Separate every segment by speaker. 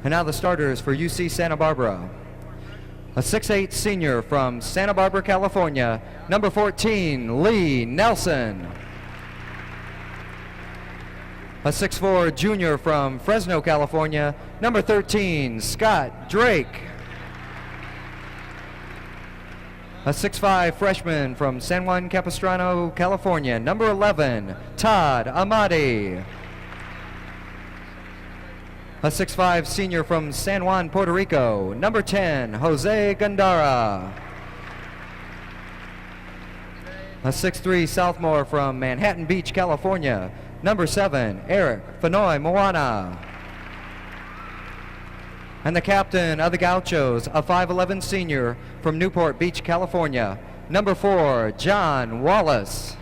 Speaker 1: And now the starters for UC Santa Barbara. A 6'8" senior from Santa Barbara, California, number 14, Lee Nelson. A 6'4" junior from Fresno, California, number 13, Scott Drake. A 6'5" freshman from San Juan Capistrano, California, number 11, Todd Amati. A 6'5" senior from San Juan, Puerto Rico, number 10, Jose Gandara. A 6'3" sophomore from Manhattan Beach, California, number 7, Eric Fenoy Moana. And the captain of the Gauchos, a 5'11" senior from Newport Beach, California, number 4, John Wallace.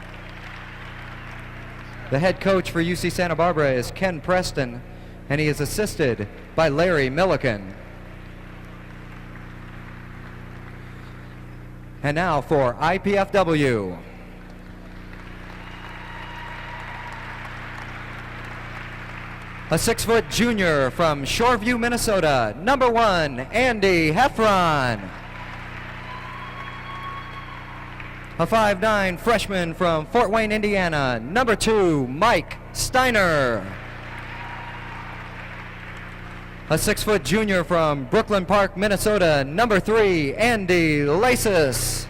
Speaker 1: The head coach for UC Santa Barbara is Ken Preston, and he is assisted by Larry Milliken. And now for IPFW. A 6' junior from Shoreview, Minnesota, number 1, Andy Heffron. A 5'9" freshman from Fort Wayne, Indiana, number 2, Mike Steiner. A 6' junior from Brooklyn Park, Minnesota, number 3, Andy Lasis.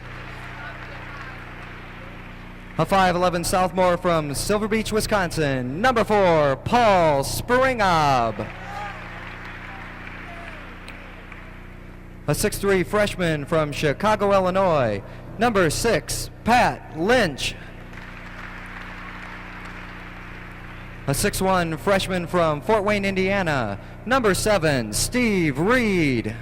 Speaker 1: A 5'11" sophomore from Silver Beach, Wisconsin, number 4, Paul Springob. A 6'3" freshman from Chicago, Illinois, number 6, Pat Lynch. A 6'1" freshman from Fort Wayne, Indiana, number 7, Steve Reed.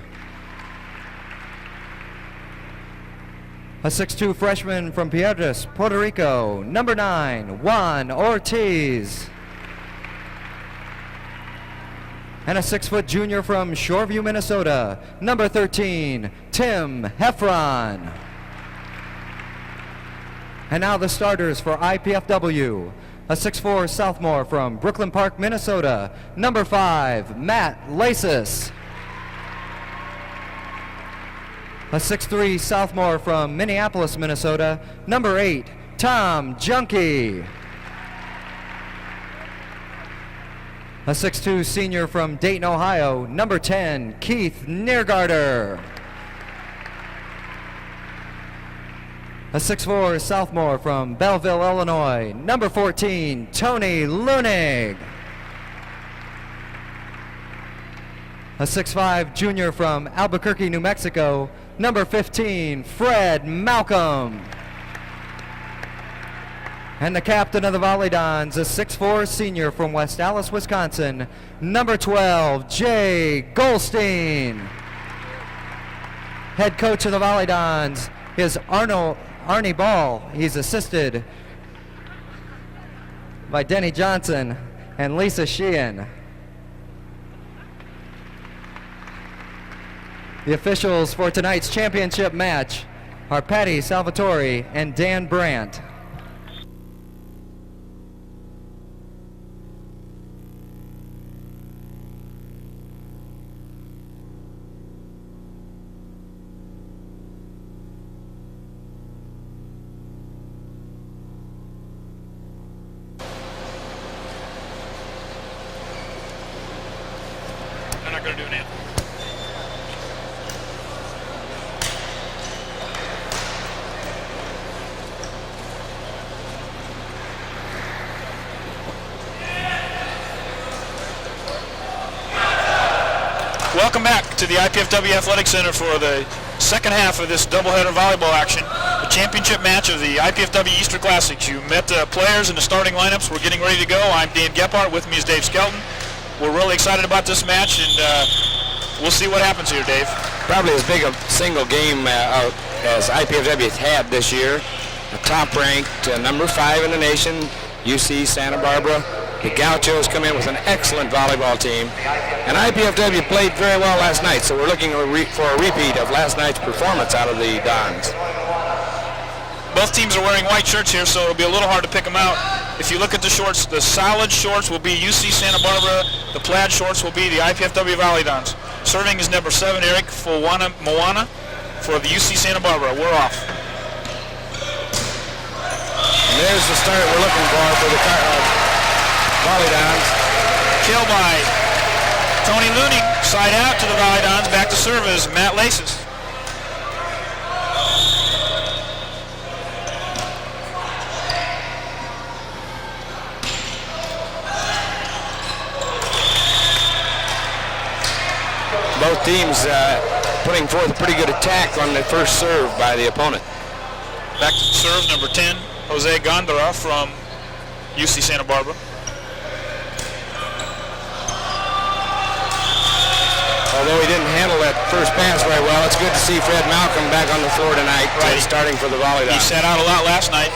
Speaker 1: A 6'2" freshman from Piedras, Puerto Rico, number 9, Juan Ortiz. And a 6' junior from Shoreview, Minnesota, number 13, Tim Heffron. And now the starters for IPFW. A 6'4" sophomore from Brooklyn Park, Minnesota, number 5, Matt Lasis. A 6'3" sophomore from Minneapolis, Minnesota, number 8, Tom Junkie. A 6'2" senior from Dayton, Ohio, number 10, Keith Niergarter. A 6'4" sophomore from Belleville, Illinois, number 14, Tony Lunig. A 6'5" junior from Albuquerque, New Mexico, number 15, Fred Malcolm. And the captain of the Volleyball, a 6'4" senior from West Allis, Wisconsin, number 12, Jay Goldstein. Head coach of the Volleyball is Arnie Ball. He's assisted by Denny Johnson and Lisa Sheehan. The officials for tonight's championship match are Patty Salvatore and Dan Brandt.
Speaker 2: I'm not going to do an anthem. Welcome back to the IPFW Athletic Center for the second half of this doubleheader volleyball action. The championship match of the IPFW Easter Classics. You met the players in the starting lineups. We're getting ready to go. I'm Dan Gephardt. With me is Dave Skelton. We're really excited about this match, and we'll see what happens here, Dave.
Speaker 3: Probably as big a single game as IPFW has had this year. The top-ranked number 5 in the nation, UC Santa Barbara. The Gauchos come in with an excellent volleyball team. And IPFW played very well last night, so we're looking for a repeat of last night's performance out of the Dons.
Speaker 2: Both teams are wearing white shirts here, so it'll be a little hard to pick them out. If you look at the shorts, the solid shorts will be UC Santa Barbara. The plaid shorts will be the IPFW Volleyball. Serving is number 7, Eric Moana for the UC Santa Barbara. We're off.
Speaker 3: And there's the start we're looking for the Volleyball.
Speaker 2: Kill by Tony Looning. Side out to the Volleyball. Back to serve is Matt Laces.
Speaker 3: Both teams putting forth a pretty good attack on the first serve by the opponent.
Speaker 2: Back to serve, number 10, Jose Gondara from UC Santa Barbara.
Speaker 3: Although he didn't handle that first pass very well, it's good to see Fred Malcolm back on the floor tonight,
Speaker 2: right.
Speaker 3: Starting for the Volleyball.
Speaker 2: He sat out a lot last night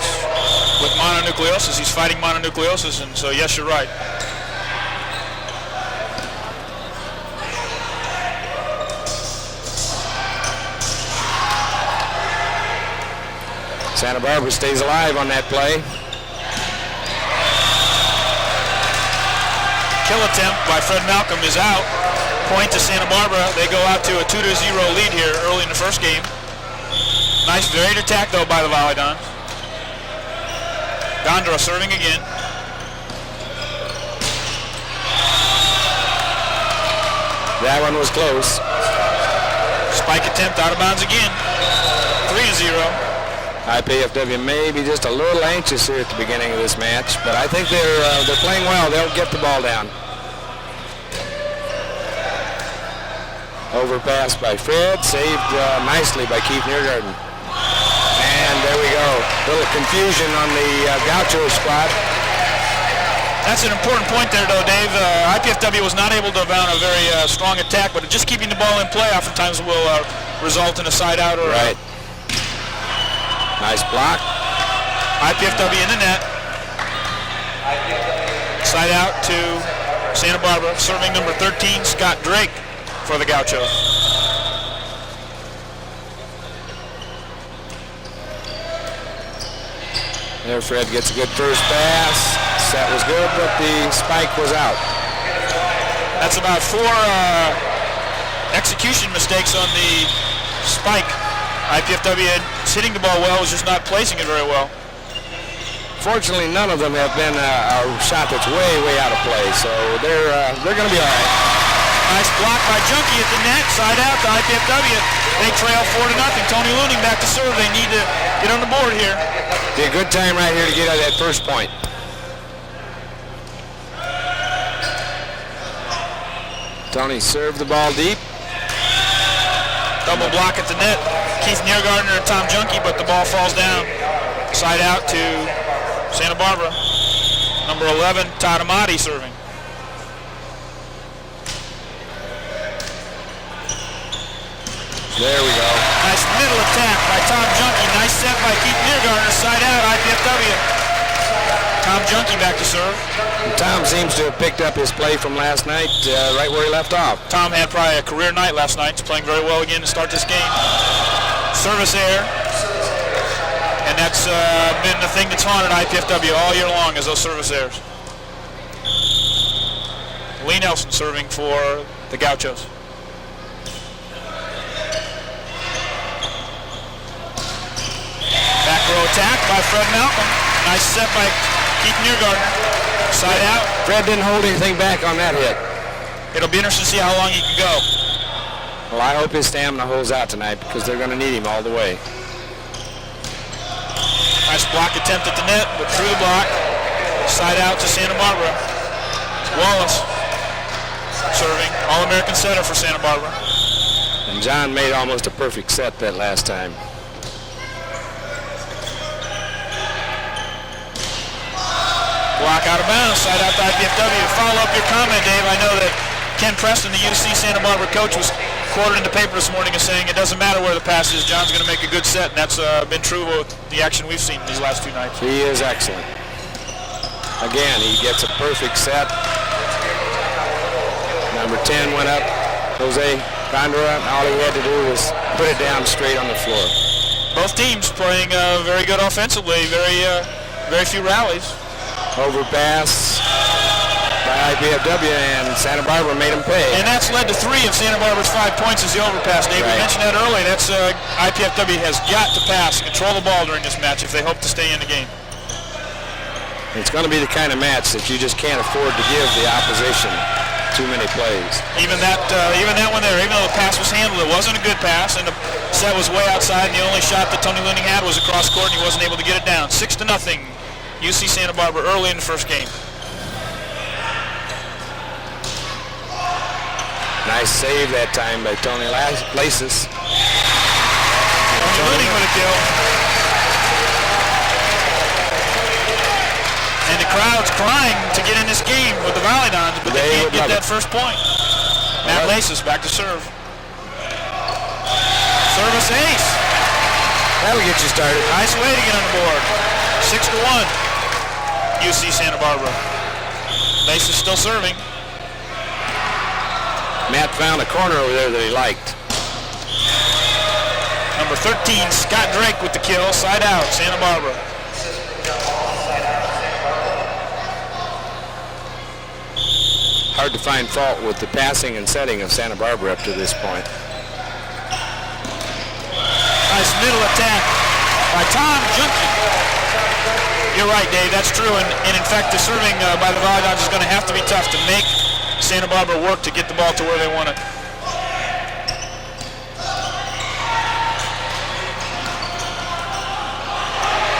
Speaker 2: with mononucleosis. He's fighting mononucleosis, and so yes, you're right.
Speaker 3: Santa Barbara stays alive on that play.
Speaker 2: Kill attempt by Fred Malcolm is out. Point to Santa Barbara. They go out to a 2-0 lead here early in the first game. Nice varied attack though by the Volleyball. Gondra serving again.
Speaker 3: That one was close.
Speaker 2: Spike attempt out of bounds again. 3-0.
Speaker 3: IPFW may be just a little anxious here at the beginning of this match, but I think they're playing well. They'll get the ball down. Overpass by Fred, saved nicely by Keith Niergarten. And there we go. Little confusion on the Gaucho squad.
Speaker 2: That's an important point there, though, Dave. IPFW was not able to mount a very strong attack, but just keeping the ball in play oftentimes will result in a side out or
Speaker 3: right. Nice block.
Speaker 2: IPFW in the net. Side out to Santa Barbara. Serving number 13, Scott Drake for the Gauchos.
Speaker 3: There Fred gets a good first pass. Set was good, but the spike was out.
Speaker 2: That's about 4 execution mistakes on the spike. IPFW hitting the ball well, was just not placing it very well.
Speaker 3: Fortunately, none of them have been a shot that's way out of play, so they're going to be all right.
Speaker 2: Nice block by Junkie at the net, side out to IPFW. They trail 4-0. Tony Looning back to serve. They need to get on the board here.
Speaker 3: Be a good time right here to get out of that first point. Tony served the ball deep.
Speaker 2: Double block at the net. Keith Niergarten and Tom Junkie, but the ball falls down. Side out to Santa Barbara. Number 11, Todd Amati serving.
Speaker 3: There we go.
Speaker 2: Nice middle attack by Tom Junkie. Nice set by Keith Niergarten. Side out, IPFW. Tom Junkie back to serve.
Speaker 3: And Tom seems to have picked up his play from last night right where he left off.
Speaker 2: Tom had probably a career night last night. He's playing very well again to start this game. Service air. And that's been the thing that's haunted IPFW all year long is those service airs. Lee Nelson serving for the Gauchos. Back row attack by Fred Malcolm. Nice set by Keith Niergarten. Side out.
Speaker 3: Fred didn't hold anything back on that hit.
Speaker 2: It'll be interesting to see how long he can go.
Speaker 3: Well, I hope his stamina holds out tonight because they're going to need him all the way.
Speaker 2: Nice block attempt at the net, but through the block. Side out to Santa Barbara. Wallace serving. All-American setter for Santa Barbara.
Speaker 3: And John made almost a perfect set that last time.
Speaker 2: Block out of bounds, side out to IPFW. To follow up your comment, Dave, I know that Ken Preston, the UC Santa Barbara coach, was quoted in the paper this morning as saying it doesn't matter where the pass is, John's going to make a good set, and that's been true with the action we've seen these last 2 nights.
Speaker 3: He is excellent. Again, he gets a perfect set. Number 10 went up, Jose Condora, and all he had to do was put it down straight on the floor.
Speaker 2: Both teams playing very good offensively, very few rallies.
Speaker 3: Overpass by IPFW, and Santa Barbara made them pay.
Speaker 2: And that's led to 3 of Santa Barbara's 5 points is the overpass, Dave.
Speaker 3: Right.
Speaker 2: We mentioned that earlier. That's IPFW has got to pass, control the ball during this match if they hope to stay in the game.
Speaker 3: It's going to be the kind of match that you just can't afford to give the opposition too many plays. Even that
Speaker 2: one there, even though the pass was handled, it wasn't a good pass, and the set was way outside, and the only shot that Tony Looning had was across court, and he wasn't able to get it down. 6-0, UC Santa Barbara early in the first game.
Speaker 3: Nice save that time by Tony Laces.
Speaker 2: Tony Looning with a kill. And the crowd's crying to get in this game with the Volleyball, but they can't get that first point. Matt Laces back to serve. Service ace.
Speaker 3: That'll get you started.
Speaker 2: Nice way to get on the board. 6-1. UC Santa Barbara. Laces still serving.
Speaker 3: Matt found a corner over there that he liked.
Speaker 2: Number 13, Scott Drake with the kill. Side out, Santa Barbara.
Speaker 3: Hard to find fault with the passing and setting of Santa Barbara up to this point.
Speaker 2: Nice middle attack by Tom Junkin. You're right, Dave, that's true. And in fact, the serving by the Volleyball is going to have to be tough to make Santa Barbara work to get the ball to where they want it.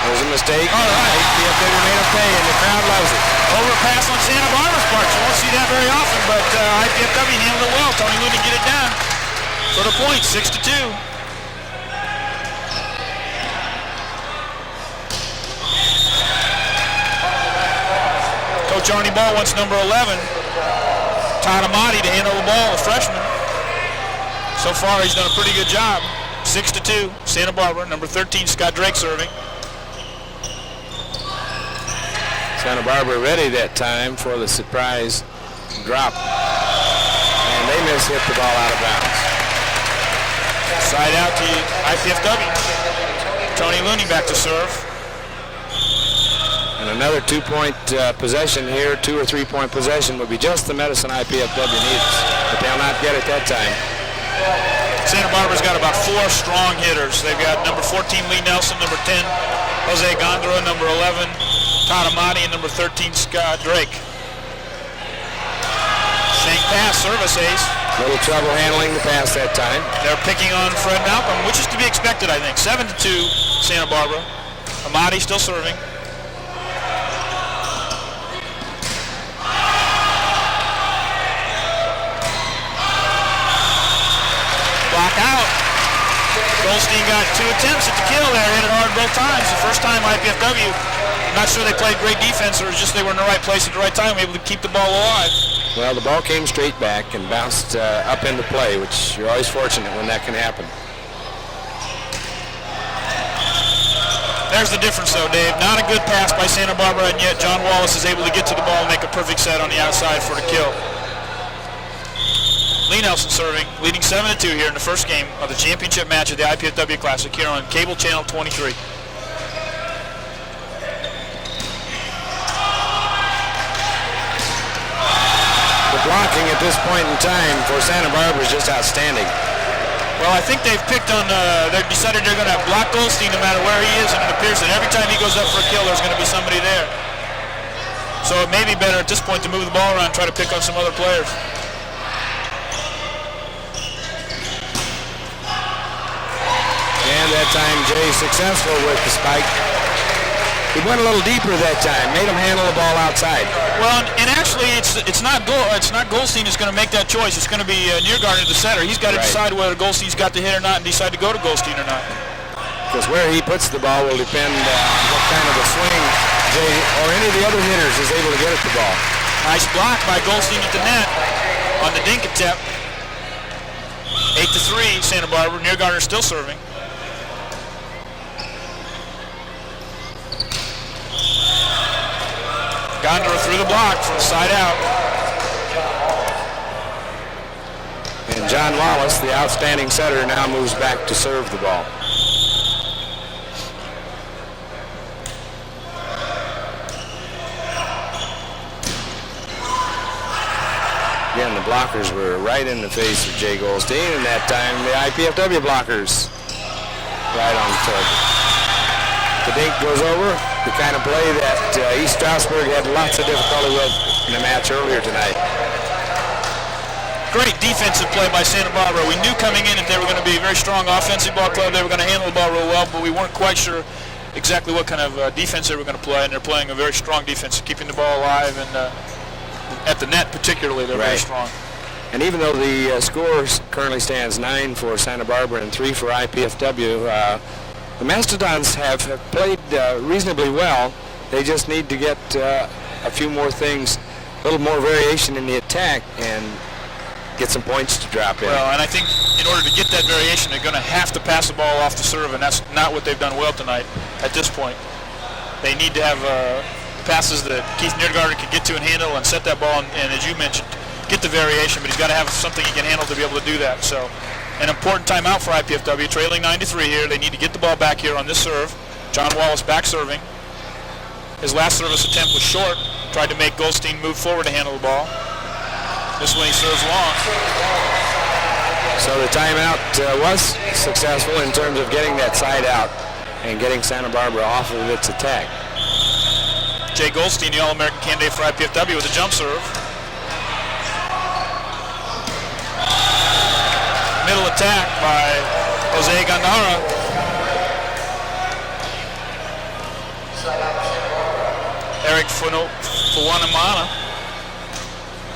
Speaker 3: There's a mistake.
Speaker 2: All right.
Speaker 3: IPFW made a pay, and the crowd loves it.
Speaker 2: Overpass on Santa Barbara's part. You won't see that very often, but IPFW handled it well. Tony Looney get it down for the point, 6-2. Coach Arnie Ball wants number 11, Todd Amati, to handle the ball, a freshman. So far, he's done a pretty good job. 6-2, Santa Barbara. Number 13, Scott Drake serving.
Speaker 3: Santa Barbara ready that time for the surprise drop. And they hit the ball out of bounds.
Speaker 2: Side out to IPFW. Tony Looney back to serve.
Speaker 3: And another 2-point possession here, 2 or 3 point possession would be just the medicine IPFW needs, but they'll not get it that time.
Speaker 2: Santa Barbara's got about 4 strong hitters. They've got number 14, Lee Nelson, number 10, Jose Gondra, number 11, Todd Amati, and number 13, Scott Drake. Shank pass, service ace.
Speaker 3: Little trouble handling the pass that time.
Speaker 2: They're picking on Fred Malcolm, which is to be expected, I think. 7-2, Santa Barbara. Amati still serving. Block out. Goldstein got 2 attempts at the kill there. Hit it hard both times. The first time IPFW, I'm not sure they played great defense, or it was just they were in the right place at the right time, able to keep the ball alive.
Speaker 3: Well, the ball came straight back and bounced up into play, which you're always fortunate when that can happen.
Speaker 2: There's the difference, though, Dave. Not a good pass by Santa Barbara, and yet John Wallace is able to get to the ball and make a perfect set on the outside for the kill. Lee Nelson serving, leading 7-2 here in the first game of the championship match of the IPFW Classic here on Cable Channel 23.
Speaker 3: The blocking at this point in time for Santa Barbara is just outstanding.
Speaker 2: Well, I think they've picked on, they've decided they're going to block Goldstein no matter where he is, and it appears that every time he goes up for a kill, there's going to be somebody there. So it may be better at this point to move the ball around and try to pick on some other players.
Speaker 3: And that time Jay successful with the spike. He went a little deeper that time, made him handle the ball outside.
Speaker 2: Well, and actually it's not Goldstein who's going to make that choice. It's going to be Niergarten, the setter. He's got to decide whether Goldstein's got the hit or not and decide to go to Goldstein or not.
Speaker 3: Because where he puts the ball will depend on what kind of a swing Jay or any of the other hitters is able to get at the ball.
Speaker 2: Nice block by Goldstein at the net on the dink attempt. 8-3, Santa Barbara. Niergarten still serving. Gondra through the block from the side out.
Speaker 3: And John Wallace, the outstanding setter, now moves back to serve the ball. Again, the blockers were right in the face of Jay Goldstein, and that time the IPFW blockers right on the target. The dink goes over, the kind of play that East Stroudsburg had lots of difficulty with in the match earlier tonight.
Speaker 2: Great defensive play by Santa Barbara. We knew coming in that they were going to be a very strong offensive ball club. They were going to handle the ball real well, but we weren't quite sure exactly what kind of defense they were going to play, and they're playing a very strong defense, keeping the ball alive, and at the net particularly, they're very strong.
Speaker 3: And even though the score currently stands 9 for Santa Barbara and 3 for IPFW, the Mastodons have played reasonably well. They just need to get a few more things, a little more variation in the attack, and get some points to drop in.
Speaker 2: Well, and I think in order to get that variation, they're going to have to pass the ball off the serve, and that's not what they've done well tonight at this point. They need to have passes that Keith Niergarten can get to and handle and set that ball, and as you mentioned, get the variation, but he's got to have something he can handle to be able to do that. So an important timeout for IPFW, trailing 9-3 here. They need to get the ball back here on this serve. John Wallace back serving. His last service attempt was short. Tried to make Goldstein move forward to handle the ball. This one he serves long.
Speaker 3: So the timeout was successful in terms of getting that side out and getting Santa Barbara off of its attack.
Speaker 2: Jay Goldstein, the All-American candidate for IPFW, with a jump serve. Middle attack by Jose Gandara. Eric Fuanamana.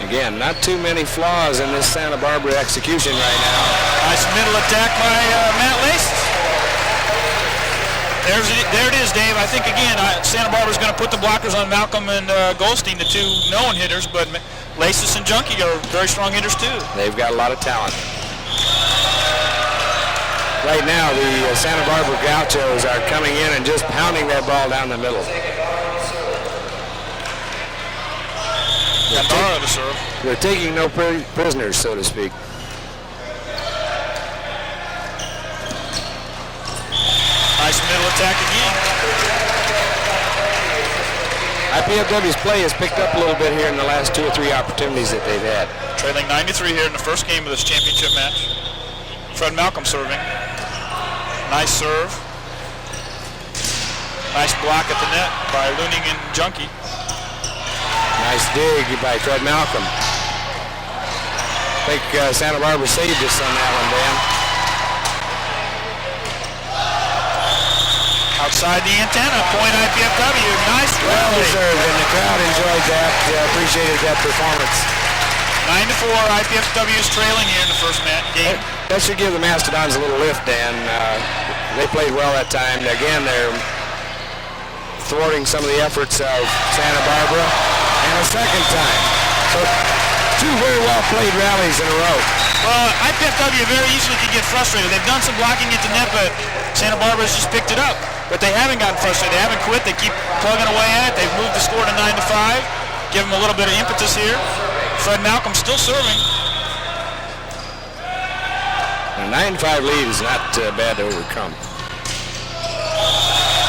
Speaker 3: Again, not too many flaws in this Santa Barbara execution right now.
Speaker 2: Nice middle attack by Matt Laces. There it is, Dave. I think, again, Santa Barbara's going to put the blockers on Malcolm and Goldstein, the two known hitters, but Laces and Junkie are very strong hitters, too.
Speaker 3: They've got a lot of talent. Right now, the Santa Barbara Gauchos are coming in and just pounding that ball down the middle. They're taking no prisoners, so to speak.
Speaker 2: Nice middle attack again.
Speaker 3: IPFW's play has picked up a little bit here in the last 2 or 3 opportunities that they've had.
Speaker 2: Trailing 9-3 here in the first game of this championship match. Fred Malcolm serving. Nice serve. Nice block at the net by Looning and Junkie.
Speaker 3: Nice dig by Fred Malcolm. I think Santa Barbara saved us on that one, Dan.
Speaker 2: Outside the antenna, point IPFW. Nice
Speaker 3: well deserved, and the crowd enjoyed that, appreciated that performance.
Speaker 2: 9-4, IPFW is trailing here in the first game.
Speaker 3: That should give the Mastodons a little lift, Dan. They played well that time. Again, they're thwarting some of the efforts of Santa Barbara. And a second time. So 2 very well played rallies in a row.
Speaker 2: Well, IPFW very easily can get frustrated. They've done some blocking at the net, but Santa Barbara's just picked it up. But they haven't gotten frustrated. They haven't quit. They keep plugging away at it. They've moved the score to 9-5. Give them a little bit of impetus here. Fred Malcolm still serving.
Speaker 3: A 9-5 lead is not bad to overcome.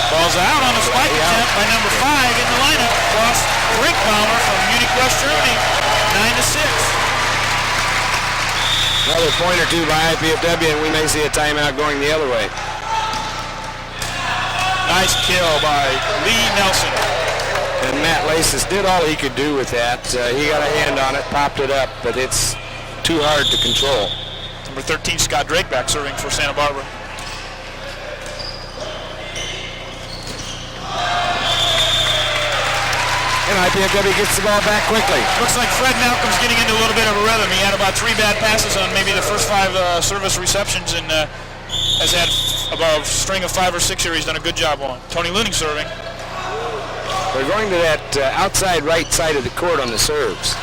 Speaker 2: Ball's out on a spike attempt by number 5 in the lineup. Cross Brinkbaumer from Munich, West Germany, 9-6.
Speaker 3: Another point or two by IPFW, and we may see a timeout going the other way.
Speaker 2: Nice kill by Lee Nelson.
Speaker 3: And Matt Laces did all he could do with that. He got a hand on it, popped it up, but it's too hard to control.
Speaker 2: Number 13, Scott Drake, back serving for Santa Barbara.
Speaker 3: And IPFW gets the ball back quickly.
Speaker 2: Looks like Fred Malcolm's getting into a little bit of a rhythm. He had about 3 bad passes on maybe the first 5 service receptions, and has had about a string of 5 or 6 here he's done a good job on. Tony Looning serving.
Speaker 3: We're going to that outside right side of the court on the serves.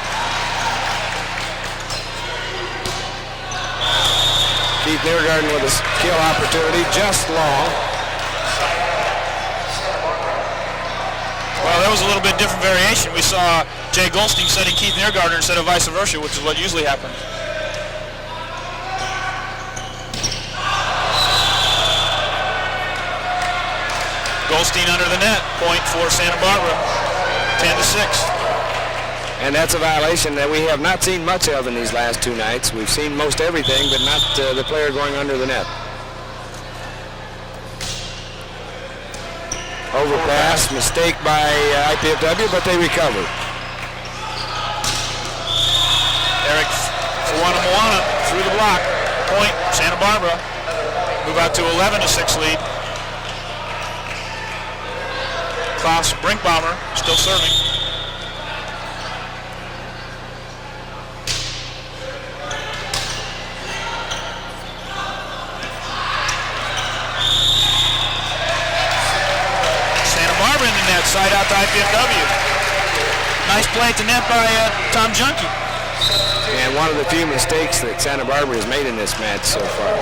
Speaker 3: Keith Niergarten with a skill opportunity, just long.
Speaker 2: Well, that was a little bit different variation. We saw Jay Goldstein setting Keith Niergarten instead of vice versa, which is what usually happens. Goldstein under the net, point for Santa Barbara, 10-6.
Speaker 3: And that's a violation that we have not seen much of in these last 2 nights. We've seen most everything, but not the player going under the net. Overpass, mistake by IPFW, but they recovered.
Speaker 2: Eric Moana through the block. Point, Santa Barbara. Move out to 11-6 lead. Klaus Brinkbaumer still serving. Side out to IPFW. Nice play to net by Tom Junkie.
Speaker 3: And one of the few mistakes that Santa Barbara has made in this match so far.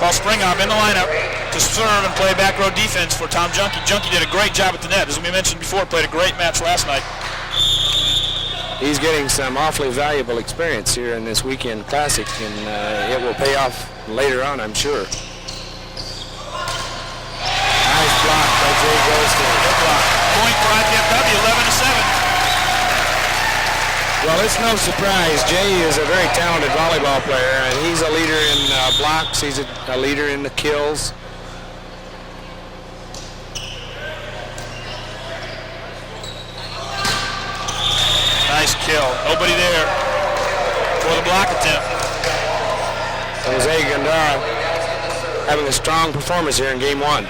Speaker 2: Paul Springhoff in the lineup to serve and play back row defense for Tom Junkie. Junkie did a great job at the net. As we mentioned before, played a great match last night.
Speaker 3: He's getting some awfully valuable experience here in this weekend classic, and it will pay off later on, I'm sure. Block by Jay Goldstein.
Speaker 2: Good block. Point for IPFW, 11-7.
Speaker 3: Well, it's no surprise. Jay is a very talented volleyball player, and he's a leader in blocks. He's a leader in the kills.
Speaker 2: Nice kill. Nobody there for the block attempt.
Speaker 3: Jose Gandara having a strong performance here in game 1.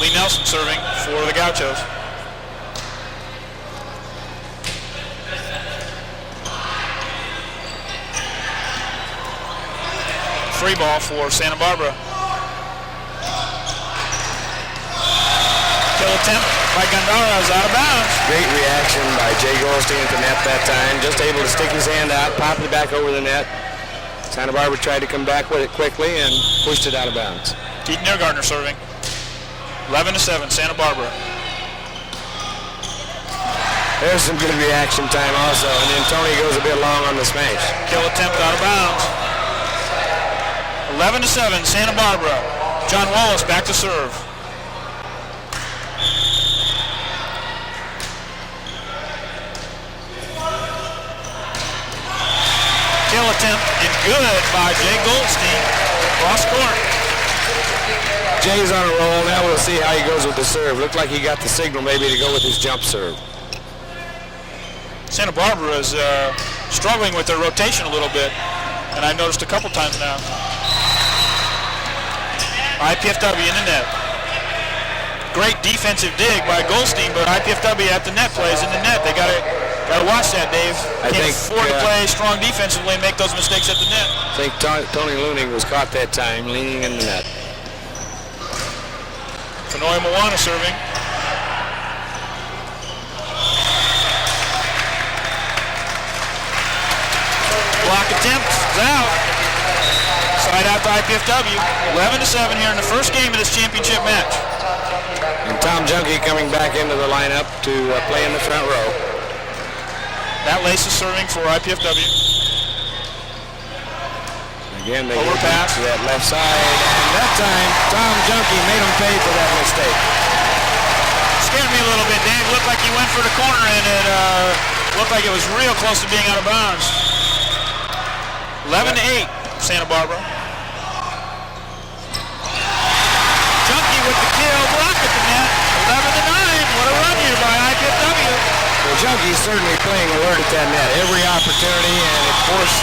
Speaker 2: Lee Nelson serving for the Gauchos. Free ball for Santa Barbara. Kill attempt by Gandara is out of bounds.
Speaker 3: Great reaction by Jay Goldstein at the net that time. Just able to stick his hand out, pop it back over the net. Santa Barbara tried to come back with it quickly and pushed it out of bounds.
Speaker 2: Keaton Eargardner serving. 11-7, Santa Barbara.
Speaker 3: There's some good reaction time also, and then Tony goes a bit long on the smash.
Speaker 2: Kill attempt out of bounds. 11-7, Santa Barbara. John Wallace back to serve. Kill attempt and good by Jay Goldstein. Cross court.
Speaker 3: Jay's on a roll. Now we'll see how he goes with the serve. Looked like he got the signal maybe to go with his jump serve.
Speaker 2: Santa Barbara is struggling with their rotation a little bit, and I've noticed a couple times now. IPFW in the net. Great defensive dig by Goldstein, but IPFW at the net plays in the net. They gotta watch that, Dave. Can't afford to play strong defensively and make those mistakes at the net.
Speaker 3: I think Tony Looning was caught that time leaning in the net.
Speaker 2: Fenoy Moana serving. Block attempt is out. Side out to IPFW. 11-7 here in the first game of this championship match.
Speaker 3: And Tom Junkie coming back into the lineup to play in the front row.
Speaker 2: Matt Lace is serving for IPFW.
Speaker 3: Again, they
Speaker 2: overpass
Speaker 3: to that left side, and that time Tom Junkie made him pay for that mistake.
Speaker 2: Scared me a little bit, Dave. Looked like he went for the corner, and it looked like it was real close to being out of bounds. 11-8, Santa Barbara. Junkie with the kill, block at the net. 11-9. What a run here by IPFW.
Speaker 3: Well, Junkie's certainly playing alert at that net. Every opportunity, and it forced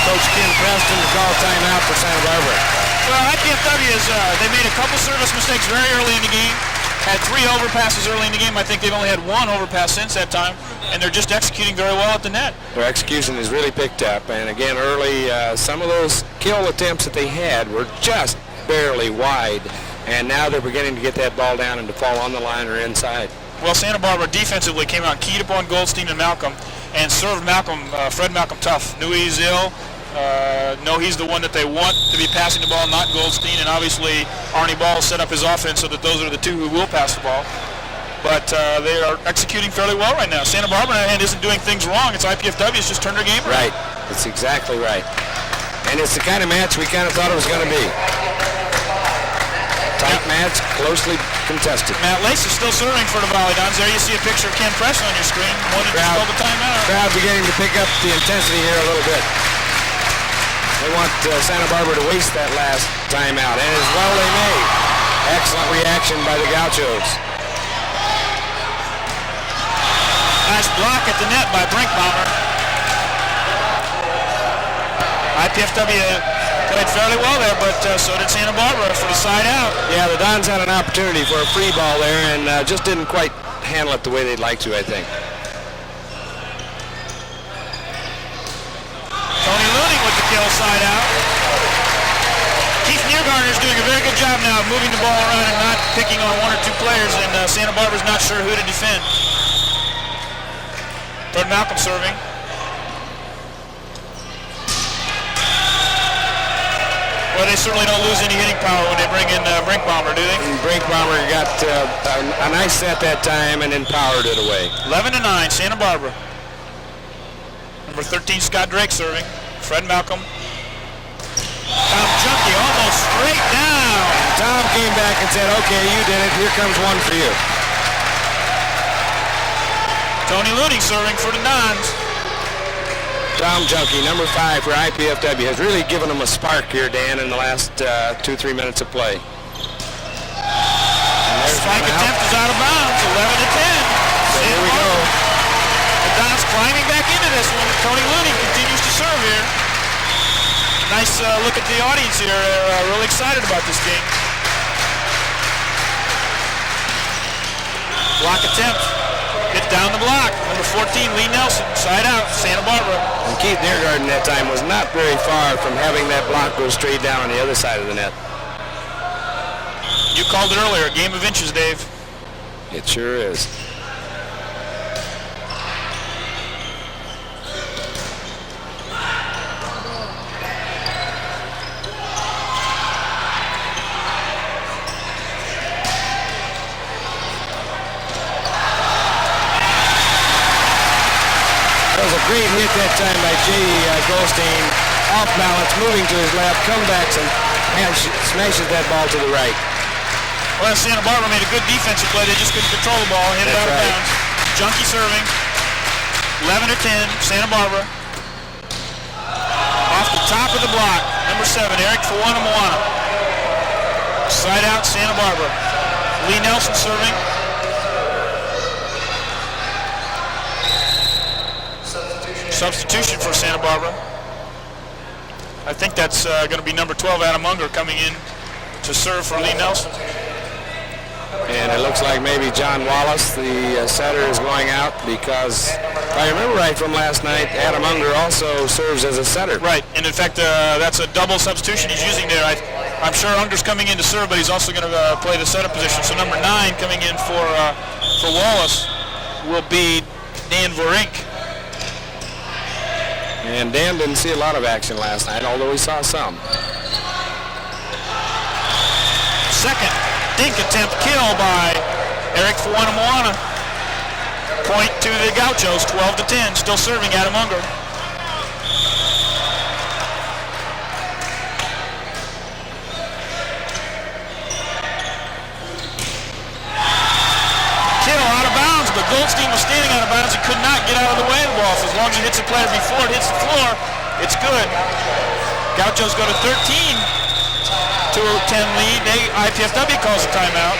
Speaker 3: Coach Ken Preston to call timeout for Santa Barbara.
Speaker 2: Well, IPFW they made a couple service mistakes very early in the game. Had 3 overpasses early in the game. I think they've only had 1 overpass since that time, and they're just executing very well at the net.
Speaker 3: Their execution has really picked up, and again, early, some of those kill attempts that they had were just barely wide, and now they're beginning to get that ball down and to fall on the line or inside.
Speaker 2: Well, Santa Barbara defensively came out, keyed upon Goldstein and Malcolm, and served Fred Malcolm tough. Knew he's ill. Know he's the one that they want to be passing the ball, not Goldstein, and obviously Arnie Ball set up his offense so that those are the 2 who will pass the ball. But they are executing fairly well right now. Santa Barbara isn't doing things wrong. It's IPFW's just turned their game around.
Speaker 3: Right. That's exactly right. And it's the kind of match we kind of thought it was going to be. Tight match, closely contested.
Speaker 2: Matt Lace is still serving for the Volleyball. There you see a picture of Ken Preston on your screen. Wanted to call the timeout.
Speaker 3: Crowd beginning to pick up the intensity here a little bit. They want Santa Barbara to waste that last timeout, and as well they may. Excellent reaction by the Gauchos.
Speaker 2: Nice block at the net by Brinkbaumer. IPFW played fairly well there, but so did Santa Barbara for the side out.
Speaker 3: Yeah, the Dons had an opportunity for a free ball there and just didn't quite handle it the way they'd like to, I think.
Speaker 2: Tony Looning with the kill side out. Keith Niergartner is doing a very good job now of moving the ball around and not picking on one or two players, and Santa Barbara's not sure who to defend. Third Malcolm serving. Well, they certainly don't lose any hitting power when they bring in Brinkbaumer, do they?
Speaker 3: And Brinkbaumer got a nice set that time and then powered it away.
Speaker 2: 11-9, Santa Barbara. Number 13, Scott Drake serving. Fred Malcolm. Tom Junkie almost straight down.
Speaker 3: Tom came back and said, okay, you did it. Here comes one for you.
Speaker 2: Tony Looning serving for the Dons.
Speaker 3: Tom Junkie, number 5 for IPFW, has really given them a spark here, Dan, in the last 2-3 minutes of play.
Speaker 2: Strike attempt is out of bounds, 11-10.
Speaker 3: So here we go.
Speaker 2: The Dons climbing back into this one. Tony Looning continues to serve here. Nice look at the audience here. They're really excited about this game. Block attempt. Hit down the block. Number 14, Lee Nelson. Side out, Santa Barbara.
Speaker 3: And Keith Niergarten that time was not very far from having that block go straight down on the other side of the net.
Speaker 2: You called it earlier, game of inches, Dave.
Speaker 3: It sure is. Great hit that time by J.D. Goldstein. Off balance, moving to his left, comebacks and smashes that ball to the right.
Speaker 2: Well, Santa Barbara made a good defensive play. They just couldn't control the ball. Hit it out of bounds. Junkie serving. 11-10, Santa Barbara. Off the top of the block, number 7, Eric Moana. Side out, Santa Barbara. Lee Nelson serving. Substitution for Santa Barbara. I think that's going to be number 12, Adam Unger, coming in to serve for Lee Nelson.
Speaker 3: And it looks like maybe John Wallace, the setter, is going out because, if I remember right from last night, Adam Unger also serves as a setter.
Speaker 2: Right, and in fact, that's a double substitution he's using there. I'm sure Unger's coming in to serve, but he's also going to play the setter position. So number 9 coming in for Wallace will be Dan Vorink.
Speaker 3: And Dan didn't see a lot of action last night, although he saw some.
Speaker 2: Second dink attempt kill by Eric Moana. Point to the Gauchos, 12-10. Still serving Adam Unger. Goldstein was standing out of bounds and could not get out of the way of the ball. So as long as it hits the player before it hits the floor, it's good. Gauchos go to 13-10 lead. IPFW calls a timeout.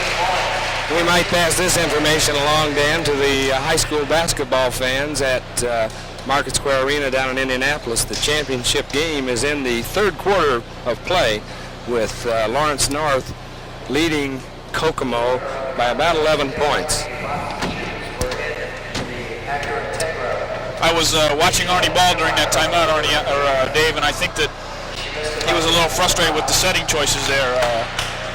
Speaker 3: We might pass this information along, Dan, to the high school basketball fans at Market Square Arena down in Indianapolis. The championship game is in the third quarter of play with Lawrence North leading Kokomo by about 11 points.
Speaker 2: I was watching Arnie Ball during that timeout, Dave, and I think that he was a little frustrated with the setting choices there.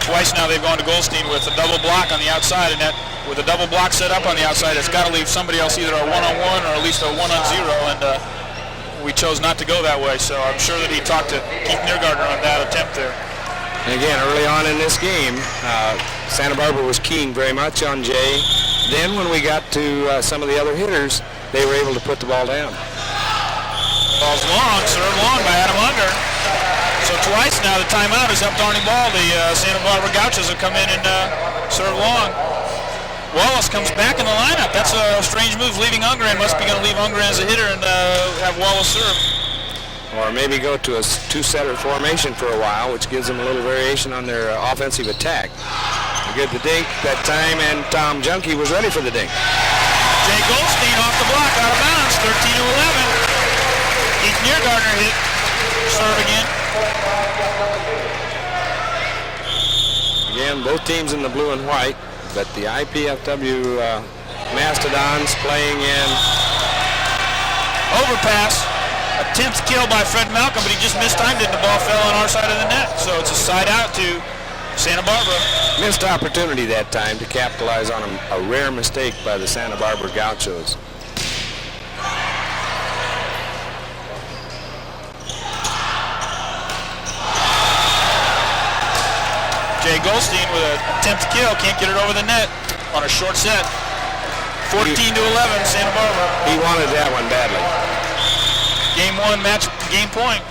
Speaker 2: Twice now they've gone to Goldstein with a double block on the outside, and that with a double block set up on the outside, it's got to leave somebody else either a one-on-one or at least a one-on-zero, and we chose not to go that way. So I'm sure that he talked to Keith Niergartner on that attempt there.
Speaker 3: And again, early on in this game, Santa Barbara was keying very much on Jay. Then when we got to some of the other hitters, they were able to put the ball down.
Speaker 2: Ball's long, served long by Adam Unger. So twice now the timeout has helped Arnie Ball. The Santa Barbara Gauchos have come in and serve long. Wallace comes back in the lineup. That's a strange move, leaving Ungren. Must be going to leave Ungren as a hitter and have Wallace serve.
Speaker 3: Or maybe go to a two-setter formation for a while, which gives them a little variation on their offensive attack. Good the dink that time, and Tom Junkie was ready for the dink.
Speaker 2: Jay Goldstein off the block, out of bounds, 13-11. Keith Niergardner hit, serve again.
Speaker 3: Again, both teams in the blue and white, but the IPFW Mastodons playing in.
Speaker 2: Overpass. Attempts kill by Fred Malcolm, but he just mistimed it and the ball fell on our side of the net. So it's a side out to Santa Barbara.
Speaker 3: Missed opportunity that time to capitalize on a rare mistake by the Santa Barbara Gauchos.
Speaker 2: Jay Goldstein with an attempt to kill, can't get it over the net on a short set. 14-11, Santa Barbara.
Speaker 3: He wanted that one badly.
Speaker 2: Game one, match, game point.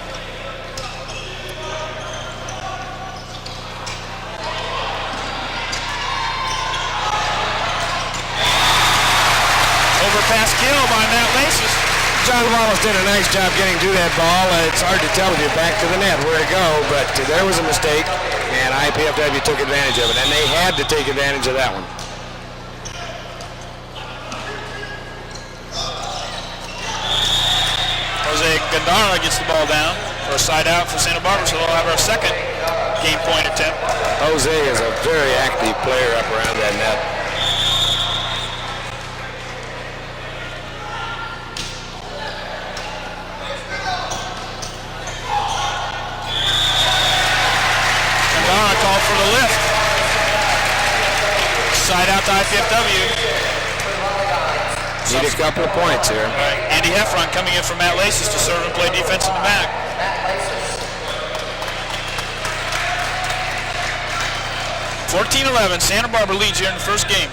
Speaker 2: Overpass kill by Matt Laces.
Speaker 3: John Wallace did a nice job getting to that ball. It's hard to tell if you're back to the net where it go, but there was a mistake, and IPFW took advantage of it, and they had to take advantage of that one.
Speaker 2: Jose Gandara gets the ball down for a side out for Santa Barbara, so they'll have our second game point attempt.
Speaker 3: Jose is a very active player up around that net.
Speaker 2: Gandara called for the lift. Side out to IPFW.
Speaker 3: Need a couple of points here.
Speaker 2: Right. Andy Heffron coming in from Matt Laces to serve and play defense in the back. (14-11), Santa Barbara leads here in the first game.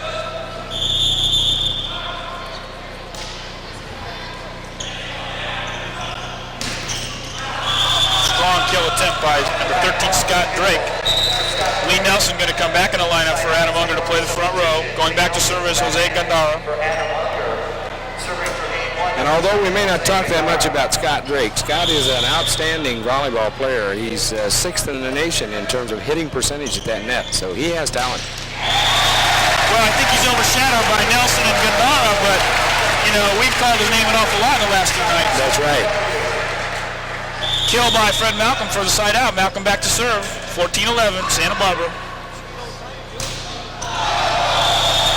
Speaker 2: Strong kill attempt by number 13, Scott Drake. Lee Nelson going to come back in the lineup for Adam Unger to play the front row. Going back to service, Jose Gandara.
Speaker 3: And although we may not talk that much about Scott Drake, Scott is an outstanding volleyball player. He's sixth in the nation in terms of hitting percentage at that net, so he has talent.
Speaker 2: Well, I think he's overshadowed by Nelson and Gandara, but, you know, we've called his name an awful lot in the last 2 nights.
Speaker 3: That's right.
Speaker 2: Kill by Fred Malcolm for the side out. Malcolm back to serve. 14-11, Santa Barbara.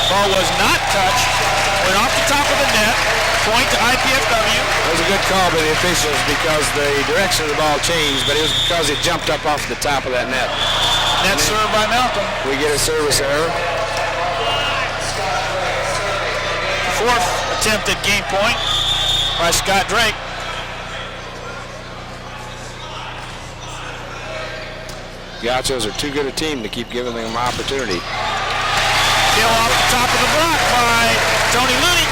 Speaker 2: Ball was not touched. Went off the top of the net. Point to IPFW.
Speaker 3: That was a good call by the officials because the direction of the ball changed, but it was because it jumped up off the top of that net.
Speaker 2: Net served by Malcolm.
Speaker 3: We get a service error.
Speaker 2: Fourth attempt at game point by Scott Drake.
Speaker 3: Gauchos are too good a team to keep giving them opportunity.
Speaker 2: Kill off the top of the block by Tony Looney.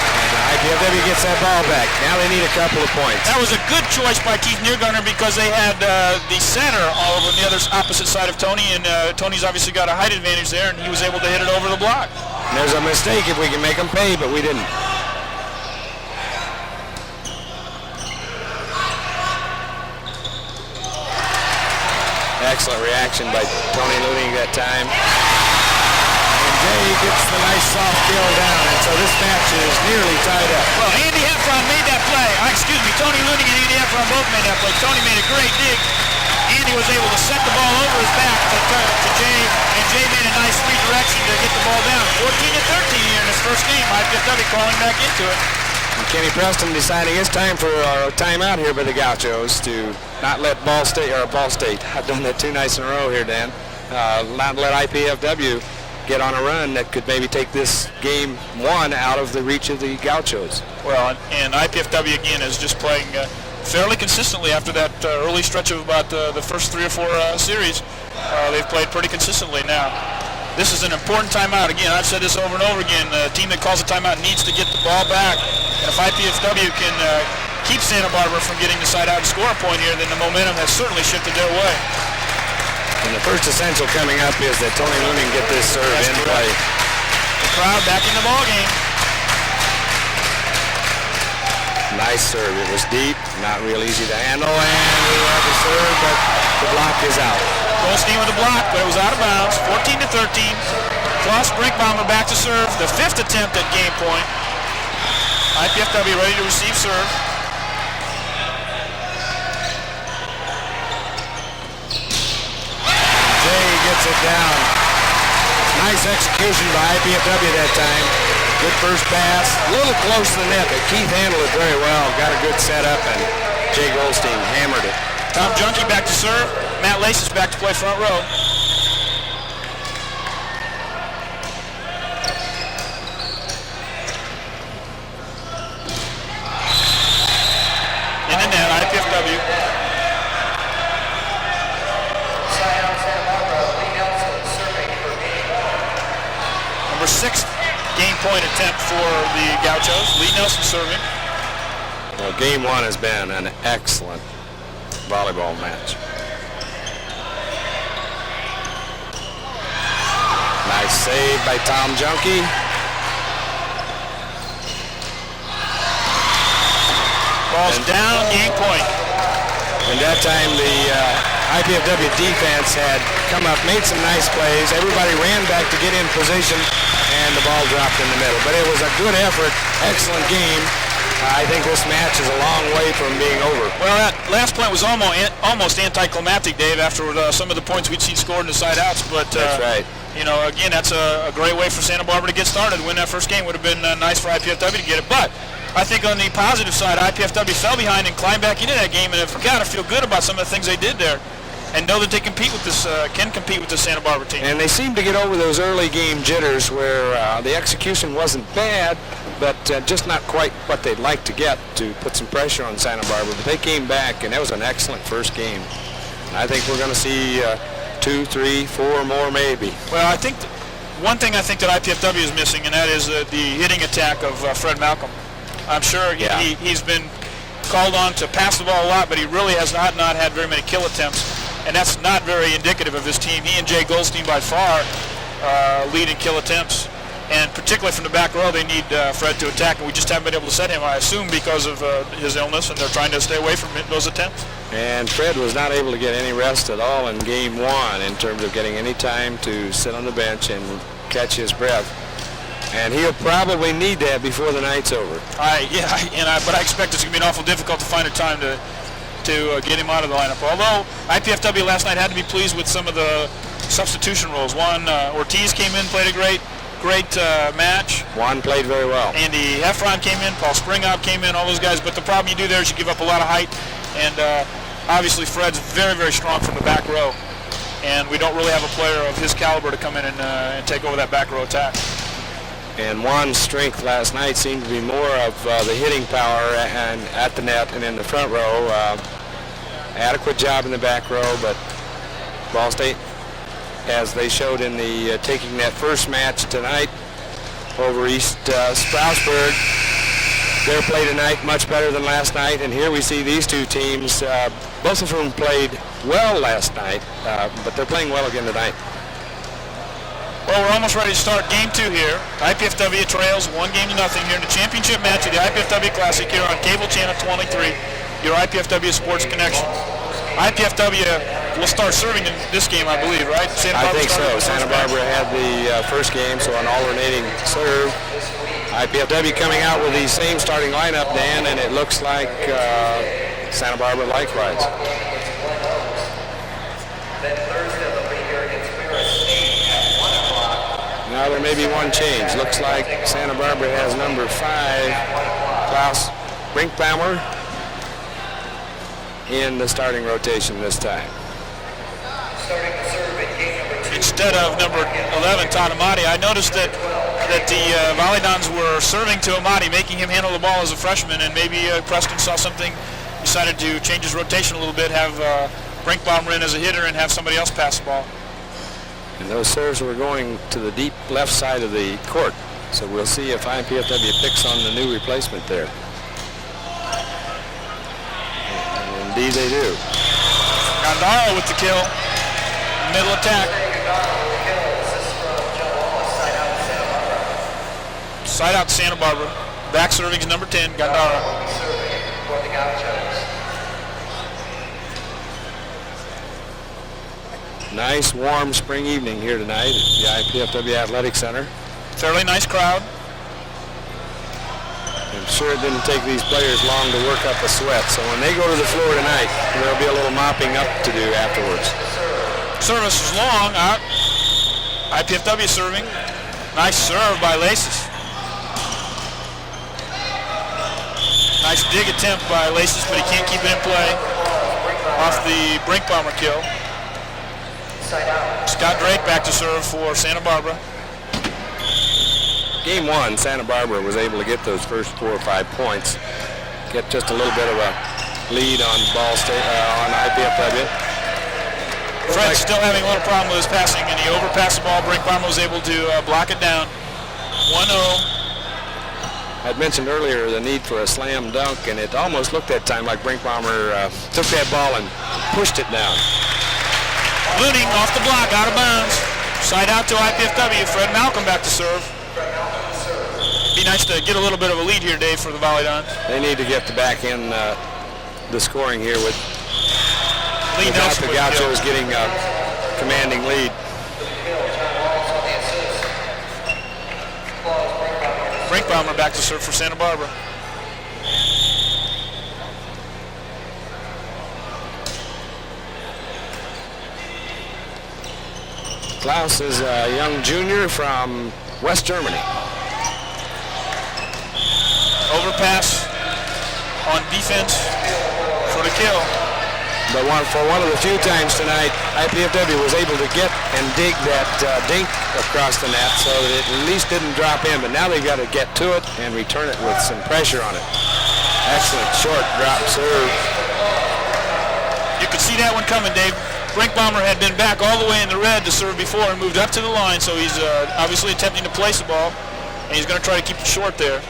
Speaker 3: IPFW gets that ball back. Now they need a couple of points.
Speaker 2: That was a good choice by Keith Niergardner because they had the center all over the other opposite side of Tony, and Tony's obviously got a height advantage there, and he was able to hit it over the block.
Speaker 3: And there's a mistake if we can make them pay, but we didn't. Excellent reaction by Tony Looney that time. Jay gets the nice soft kill down, and so this match is nearly tied up.
Speaker 2: Well, Andy Heffron made that play. Tony Looney and Andy Heffron both made that play. Tony made a great dig. Andy was able to set the ball over his back to Jay, and Jay made a nice redirection to get the ball down. 14-13 here in this first game. IPFW calling back into it.
Speaker 3: And Kenny Preston deciding it's time for a timeout here by the Gauchos to not let Ball State. I've done that 2 nights in a row here, Dan. Not let IPFW get on a run that could maybe take this game 1 out of the reach of the Gauchos.
Speaker 2: Well, and IPFW again is just playing fairly consistently after that early stretch of about the first 3 or 4 series. They've played pretty consistently now. This is an important timeout. Again, I've said this over and over again. The team that calls a timeout needs to get the ball back. And if IPFW can keep Santa Barbara from getting the side out and score a point here, then the momentum has certainly shifted their way.
Speaker 3: And the first essential coming up is that Tony Looning get this serve in play.
Speaker 2: The crowd back in the ball game.
Speaker 3: Nice serve. It was deep, not real easy to handle, and we have the serve, but the block is out.
Speaker 2: Goldstein with the block, but it was out of bounds. 14-13. Plus Brinkbaumer back to serve. The 5th attempt at game point. IPFW ready to receive serve.
Speaker 3: Jay gets it down. Nice execution by IPFW that time. Good first pass. A little close to the net, but Keith handled it very well. Got a good setup, and Jay Goldstein hammered it.
Speaker 2: Tom Junkie back to serve. Matt Lace is back to play front row. In the net, IPFW. Number 6 game point attempt for the Gauchos. Lee Nelson serving.
Speaker 3: Well, game 1 has been an excellent volleyball match. Nice save by Tom Junkie.
Speaker 2: Ball's down, game point.
Speaker 3: And that time the IPFW defense had come up, made some nice plays. Everybody ran back to get in position, and the ball dropped in the middle. But it was a good effort, excellent game. I think this match is a long way from being over.
Speaker 2: Well, that last point was almost anticlimactic, Dave, after some of the points we'd seen scored in the side outs. But
Speaker 3: that's right.
Speaker 2: You know, again, that's a great way for Santa Barbara to get started. Win that first game would have been nice for IPFW to get it. But I think on the positive side, IPFW fell behind and climbed back into that game, and have got to feel good about some of the things they did there, and know that they can compete with this Santa Barbara team.
Speaker 3: And they seem to get over those early game jitters where the execution wasn't bad, but just not quite what they'd like to get to put some pressure on Santa Barbara. But they came back, and that was an excellent first game. And I think we're going to see 2, 3, 4 more maybe.
Speaker 2: Well, I think one thing I think that IPFW is missing, and that is the hitting attack of Fred Malcolm. I'm sure he's been called on to pass the ball a lot, but he really has not had very many kill attempts, and that's not very indicative of his team. He and Jay Goldstein by far lead in kill attempts, and particularly from the back row, they need Fred to attack, and we just haven't been able to set him, I assume, because of his illness, and they're trying to stay away from those attempts.
Speaker 3: And Fred was not able to get any rest at all in game 1 in terms of getting any time to sit on the bench and catch his breath. And he'll probably need that before the night's over.
Speaker 2: But I expect it's going to be an awful difficult to find a time to get him out of the lineup. Although IPFW last night had to be pleased with some of the substitution roles. One, Ortiz came in, played a great match.
Speaker 3: Juan played very well.
Speaker 2: Andy Heffron came in, Paul Springhoff came in, all those guys. But the problem you do there is you give up a lot of height, and obviously Fred's very, very strong from the back row, and we don't really have a player of his caliber to come in and take over that back row attack.
Speaker 3: And Juan's strength last night seemed to be more of the hitting power and at the net and in the front row. Adequate job in the back row, but Ball State, as they showed in the taking that first match tonight over East Stroudsburg, their play tonight much better than last night. And here we see these two teams, both of whom played well last night, but they're playing well again tonight.
Speaker 2: Well, we're almost ready to start game 2 here. IPFW trails 1-0 here in the championship match of the IPFW Classic here on Cable Channel 23, your IPFW Sports Connection. IPFW will start serving in this game, I believe, right?
Speaker 3: I think so. Santa Barbara had the first game, so an alternating serve. IPFW coming out with the same starting lineup, Dan, and it looks like Santa Barbara likewise. Now there may be one change. Looks like Santa Barbara has number 5, Klaus Brinkbaumer, in the starting rotation this time.
Speaker 2: Instead of number 11, Todd Amati, I noticed that the Volleyball were serving to Amati, making him handle the ball as a freshman, and maybe Preston saw something, decided to change his rotation a little bit, have Brinkbaumer in as a hitter and have somebody else pass the ball.
Speaker 3: And those serves were going to the deep left side of the court. So we'll see if IPFW picks on the new replacement there. And indeed they do.
Speaker 2: Gondaro with the kill. Middle attack. Side out to Santa Barbara. Back serving is number 10, Gandara.
Speaker 3: Nice warm spring evening here tonight at the IPFW Athletic Center.
Speaker 2: Fairly nice crowd.
Speaker 3: I'm sure it didn't take these players long to work up a sweat, so when they go to the floor tonight, there'll be a little mopping up to do afterwards.
Speaker 2: Service is long, out. IPFW serving. Nice serve by Laces. Nice dig attempt by Laces, but he can't keep it in play. Off the brink bomber kill. Scott Drake back to serve for Santa Barbara.
Speaker 3: Game one, Santa Barbara was able to get those first 4 or 5 points, get just a little bit of a lead on on IPFW.
Speaker 2: Fred's still having a little problem with his passing, and he overpassed the ball. Brink Bomber was able to block it down. 1-0.
Speaker 3: I'd mentioned earlier the need for a slam dunk, and it almost looked that time like Brink Bomber took that ball and pushed it down.
Speaker 2: Looning off the block, out of bounds. Side out to IPFW. Fred Malcolm back to serve. Be nice to get a little bit of a lead here, Dave, for the Volleyball.
Speaker 3: They need to get back in the scoring here with
Speaker 2: Lee Nelson.
Speaker 3: The Gauchos getting a commanding lead.
Speaker 2: Brink Bomber back to serve for Santa Barbara.
Speaker 3: Klaus is a young junior from West Germany.
Speaker 2: Overpass on defense for the kill.
Speaker 3: But for one of the few times tonight, IPFW was able to get and dig that dink across the net so that it at least didn't drop in. But now they've got to get to it and return it with some pressure on it. Excellent short drop serve.
Speaker 2: You could see that one coming, Dave. Brink Bomber had been back all the way in the red to serve before and moved up to the line, so he's obviously attempting to place the ball, and he's going to try to keep it short there.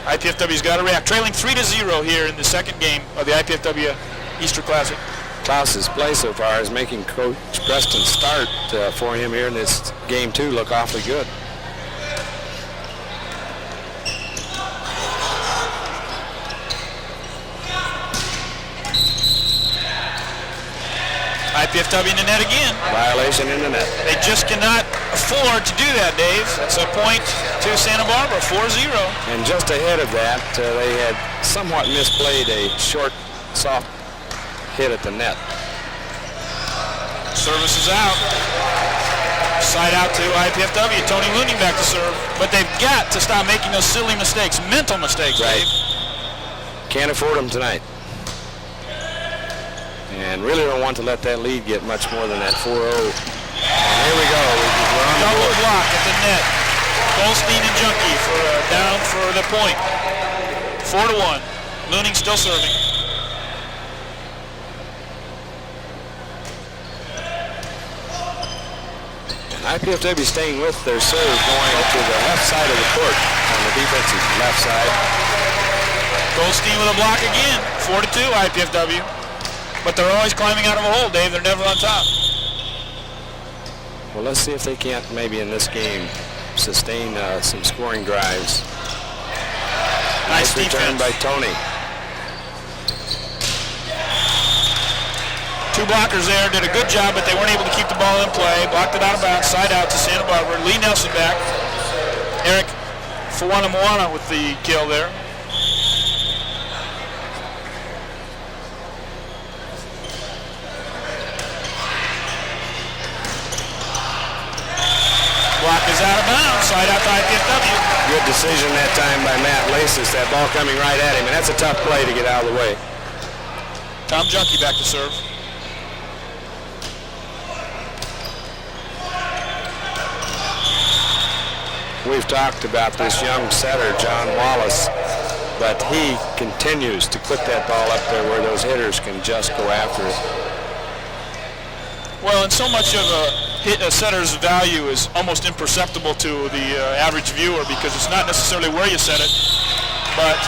Speaker 2: IPFW's got to react. Trailing 3-0 here in the second game of the IPFW Easter Classic.
Speaker 3: Klaus's play so far is making Coach Preston's start for him here in this game 2 look awfully good.
Speaker 2: IPFW in the net again.
Speaker 3: Violation in the net.
Speaker 2: They just cannot afford to do that, Dave. That's a point to Santa Barbara, 4-0.
Speaker 3: And just ahead of that, they had somewhat misplayed a short, soft hit at the net.
Speaker 2: Service is out. Side out to IPFW. Tony Looney back to serve. But they've got to stop making those silly mistakes, mental mistakes,
Speaker 3: right.
Speaker 2: Dave.
Speaker 3: Can't afford them tonight. And really don't want to let that lead get much more than that 4-0. And here we go. We're on
Speaker 2: double block at the net. Goldstein and Junkie for down for the point. 4-1. Looning still serving.
Speaker 3: IPFW staying with their serve going to the left side of the court on the defensive left side.
Speaker 2: Goldstein with a block again. 4-2 IPFW. But they're always climbing out of a hole, Dave. They're never on top.
Speaker 3: Well, let's see if they can't maybe in this game sustain some scoring drives. Nice return by Tony.
Speaker 2: 2 blockers there, did a good job, but they weren't able to keep the ball in play. Blocked it out of bounds, side out to Santa Barbara. Lee Nelson back. Eric Moana with the kill there. Block is out of bounds, side out to IPFW.
Speaker 3: Good decision that time by Matt Laces, that ball coming right at him, and that's a tough play to get out of the way.
Speaker 2: Tom Junkie back to serve.
Speaker 3: We've talked about this young setter, John Wallace, but he continues to put that ball up there where those hitters can just go after it.
Speaker 2: Well, and so much of a setter's value is almost imperceptible to the average viewer because it's not necessarily where you set it, but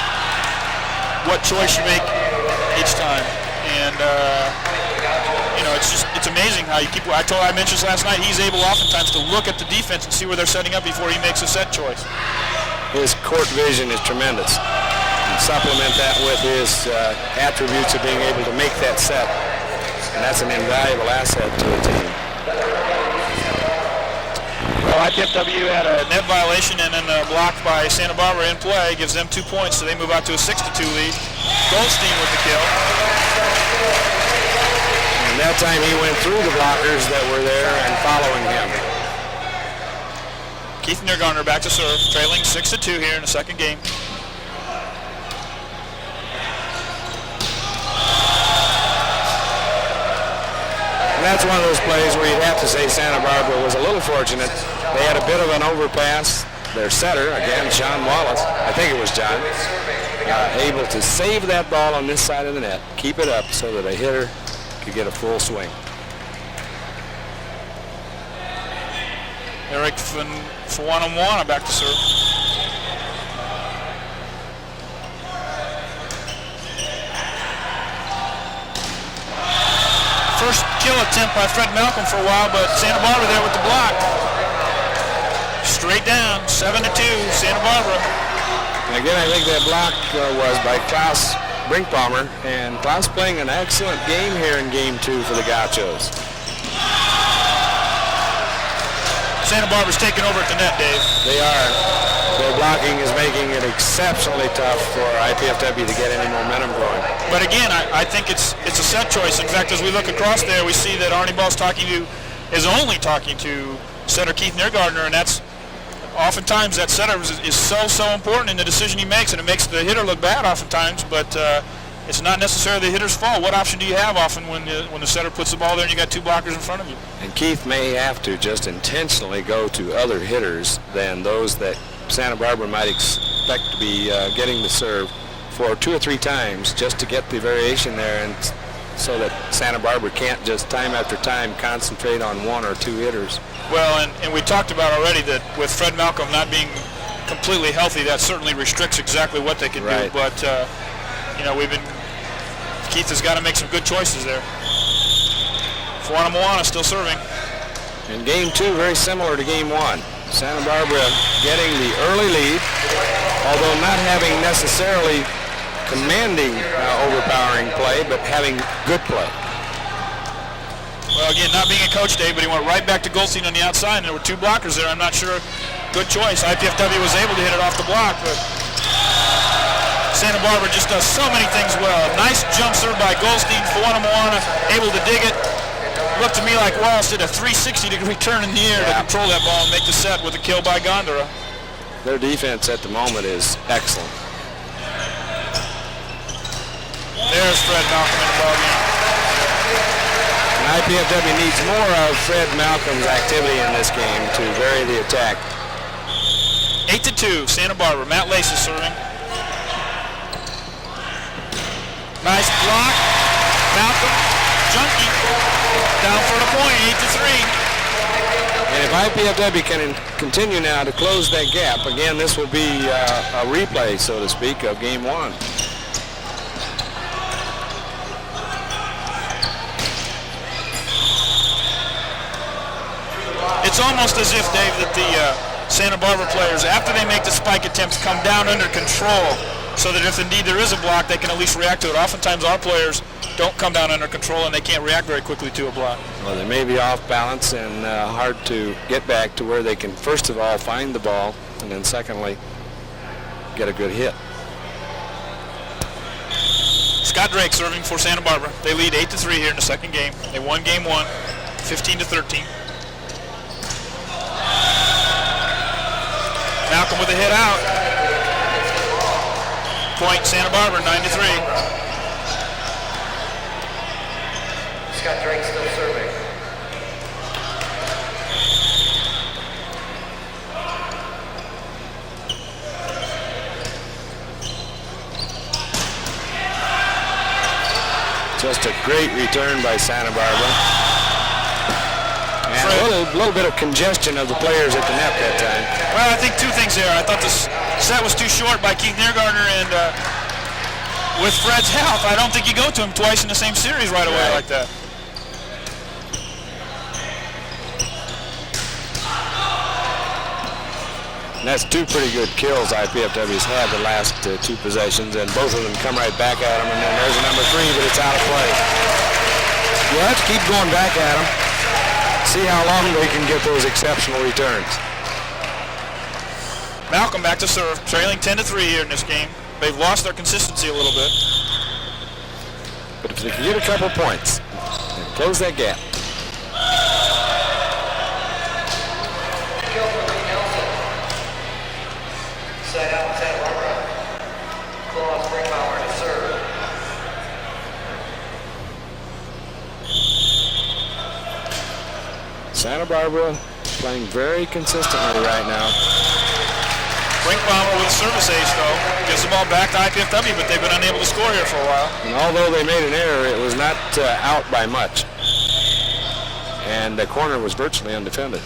Speaker 2: what choice you make each time. And it's amazing how I mentioned this last night, he's able oftentimes to look at the defense and see where they're setting up before he makes a set choice.
Speaker 3: His court vision is tremendous. And supplement that with his attributes of being able to make that set. And that's an invaluable asset to the team.
Speaker 2: Well, IPFW had a net violation and then a block by Santa Barbara in play. Gives them 2 points, so they move out to a 6-2 lead. Goldstein with the kill.
Speaker 3: And that time he went through the blockers that were there and following him.
Speaker 2: Keith Niergartner back to serve, trailing 6-2 here in the second game.
Speaker 3: That's one of those plays where you'd have to say Santa Barbara was a little fortunate. They had a bit of an overpass. Their setter, again, John Wallace, I think it was John, able to save that ball on this side of the net, keep it up so that a hitter could get a full swing.
Speaker 2: Eric Fuanamoana back to serve. First kill attempt by Fred Malcolm for a while, but Santa Barbara there with the block. Straight down, 7-2, Santa Barbara.
Speaker 3: And again, I think that block was by Klaus Brinkbaumer, and Klaus playing an excellent game here in Game 2 for the Gauchos.
Speaker 2: Santa Barbara's taking over at the net, Dave.
Speaker 3: They are. Their blocking is making it exceptionally tough for IPFW to get any momentum going.
Speaker 2: But again, I think it's a set choice. In fact, as we look across there, we see that Arnie Ball's is only talking to setter Keith Niergartner, and that's oftentimes that setter is so important in the decision he makes, and it makes the hitter look bad oftentimes, but it's not necessarily the hitter's fault. What option do you have often when the setter puts the ball there and you got two blockers in front of you?
Speaker 3: And Keith may have to just intentionally go to other hitters than those that Santa Barbara might expect to be getting the serve for 2 or 3 times just to get the variation there, and so that Santa Barbara can't just time after time concentrate on 1 or 2 hitters.
Speaker 2: Well, and we talked about already that with Fred Malcolm not being completely healthy, that certainly restricts exactly what they can do. But Keith has got to make some good choices there. Fuanamoana still serving.
Speaker 3: In Game 2, very similar to Game 1. Santa Barbara getting the early lead, although not having necessarily commanding overpowering play, but having good play.
Speaker 2: Well, again, not being a coach, Dave, but he went right back to Goldstein on the outside, and there were 2 blockers there. I'm not sure. Good choice. IPFW was able to hit it off the block, but Santa Barbara just does so many things well. Nice jump serve by Goldstein. Fuanamoana able to dig it. Looked to me like Wallace did a 360-degree turn in the air to control that ball and make the set with a kill by Gondara.
Speaker 3: Their defense at the moment is excellent.
Speaker 2: There's Fred Malcolm in the ballgame.
Speaker 3: And IPFW needs more of Fred Malcolm's activity in this game to vary the attack.
Speaker 2: 8-2, Santa Barbara. Matt Lace is serving. Nice block. Malcolm, junkie, down for the point, 8-3.
Speaker 3: And if IPFW can continue now to close that gap, again, this will be a replay, so to speak, of Game 1.
Speaker 2: It's almost as if, Dave, that the Santa Barbara players, after they make the spike attempts, come down under control so that if indeed there is a block, they can at least react to it. Oftentimes our players don't come down under control and they can't react very quickly to a block.
Speaker 3: Well, they may be off balance and hard to get back to where they can, first of all, find the ball, and then secondly, get a good hit.
Speaker 2: Scott Drake serving for Santa Barbara. They lead 8-3 here in the second game. They won Game 1, 15-13. Malcolm with a hit out. Point Santa Barbara, 9-3.
Speaker 4: Scott Drake still serving.
Speaker 3: Just a great return by Santa Barbara. And a little bit of congestion of the players at the net that time.
Speaker 2: Well, I think 2 things there. I thought this set was too short by Keith Niergartner, and with Fred's health, I don't think you go to him twice in the same series right away like that.
Speaker 3: And that's two pretty good kills IPFW's had the last two possessions, and both of them come right back at them. And then there's a number 3, but it's out of play. You have to keep going back at them. See how long they can get those exceptional returns.
Speaker 2: Malcolm back to serve, trailing 10-3 here in this game. They've lost their consistency a little bit.
Speaker 3: But if they can get a couple points, close that gap.
Speaker 4: Side out, Santa Barbara. Claw spring power to serve.
Speaker 3: Santa Barbara playing very consistently right now.
Speaker 2: Brinkbaumer with a service ace, though. Gives the ball back to IPFW, but they've been unable to score here for a while.
Speaker 3: And although they made an error, it was not out by much. And the corner was virtually undefended.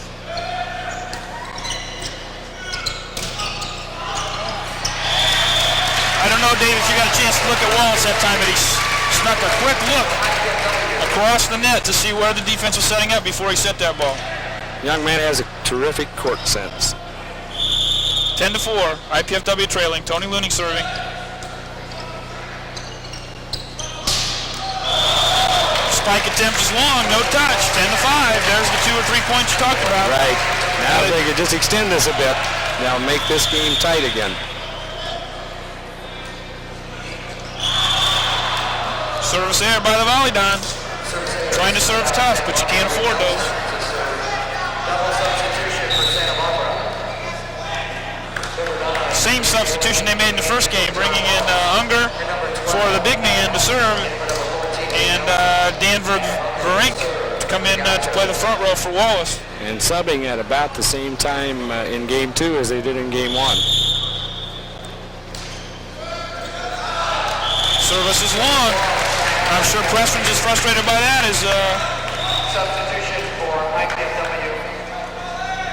Speaker 2: I don't know, Dave, if you got a chance to look at Wallace that time, but he snuck a quick look across the net to see where the defense was setting up before he set that ball.
Speaker 3: Young man has a terrific court sense.
Speaker 2: 10-4, IPFW trailing. Tony Looning serving. Spike attempt is long, no touch. 10-5. There's the 2 or 3 points you talked about.
Speaker 3: Right. Now they could just extend this a bit. Now make this game tight again.
Speaker 2: Service error by the Volleyball. Trying to serve tough, but you can't afford those.
Speaker 4: Double substitution for Santa Barbara.
Speaker 2: Same substitution they made in the first game, bringing in Unger for the big man to serve, and Dan Verink to come in to play the front row for Wallace.
Speaker 3: And subbing at about the same time in game 2 as they did in game 1.
Speaker 2: Service is long. I'm sure Preston's just frustrated by that.
Speaker 4: Substitution for IPFW.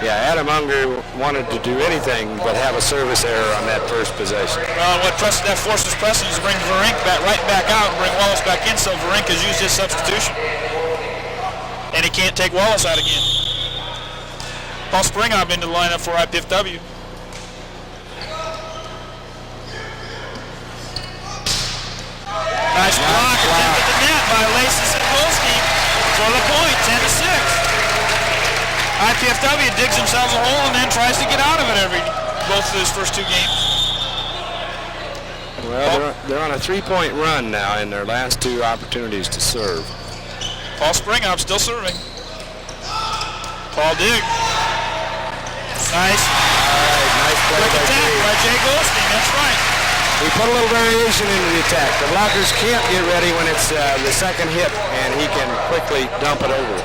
Speaker 3: Yeah, Adam Unger wanted to do anything but have a service error on that first possession.
Speaker 2: That forces Preston is to bring Verink right back out and bring Wallace back in, so Verink has used his substitution. And he can't take Wallace out again. Paul Springhoff into the lineup for IPFW. Nice block at the net by Laces and Goldstein for the point, 10-6. IPFW digs themselves a hole and then tries to get out of it both of his first 2 games.
Speaker 3: Well, they're on a 3-point run now in their last 2 opportunities to serve.
Speaker 2: Paul Springhoff still serving. Paul Digg. Nice.
Speaker 3: All right, nice play
Speaker 2: Quick attack by Jay Goldstein, that's right.
Speaker 3: He put a little variation into the attack. The blockers can't get ready when it's the second hit, and he can quickly dump it over.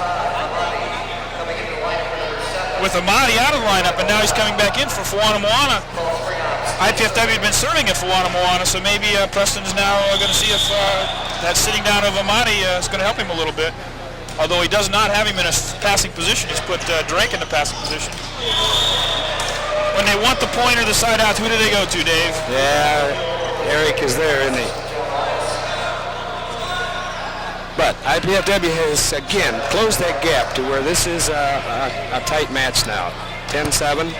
Speaker 2: With Amati out of the lineup, and now he's coming back in for Fuana Moana. IPFW had been serving at Fuana Moana, so maybe Preston's now going to see if that sitting down of Amati is going to help him a little bit. Although he does not have him in a passing position. He's put Drake in the passing position. When they want the point or the side out, who do they go to, Dave?
Speaker 3: Yeah, Eric is there, isn't he? But IPFW has, again, closed that gap to where this is a tight match now. 10-7.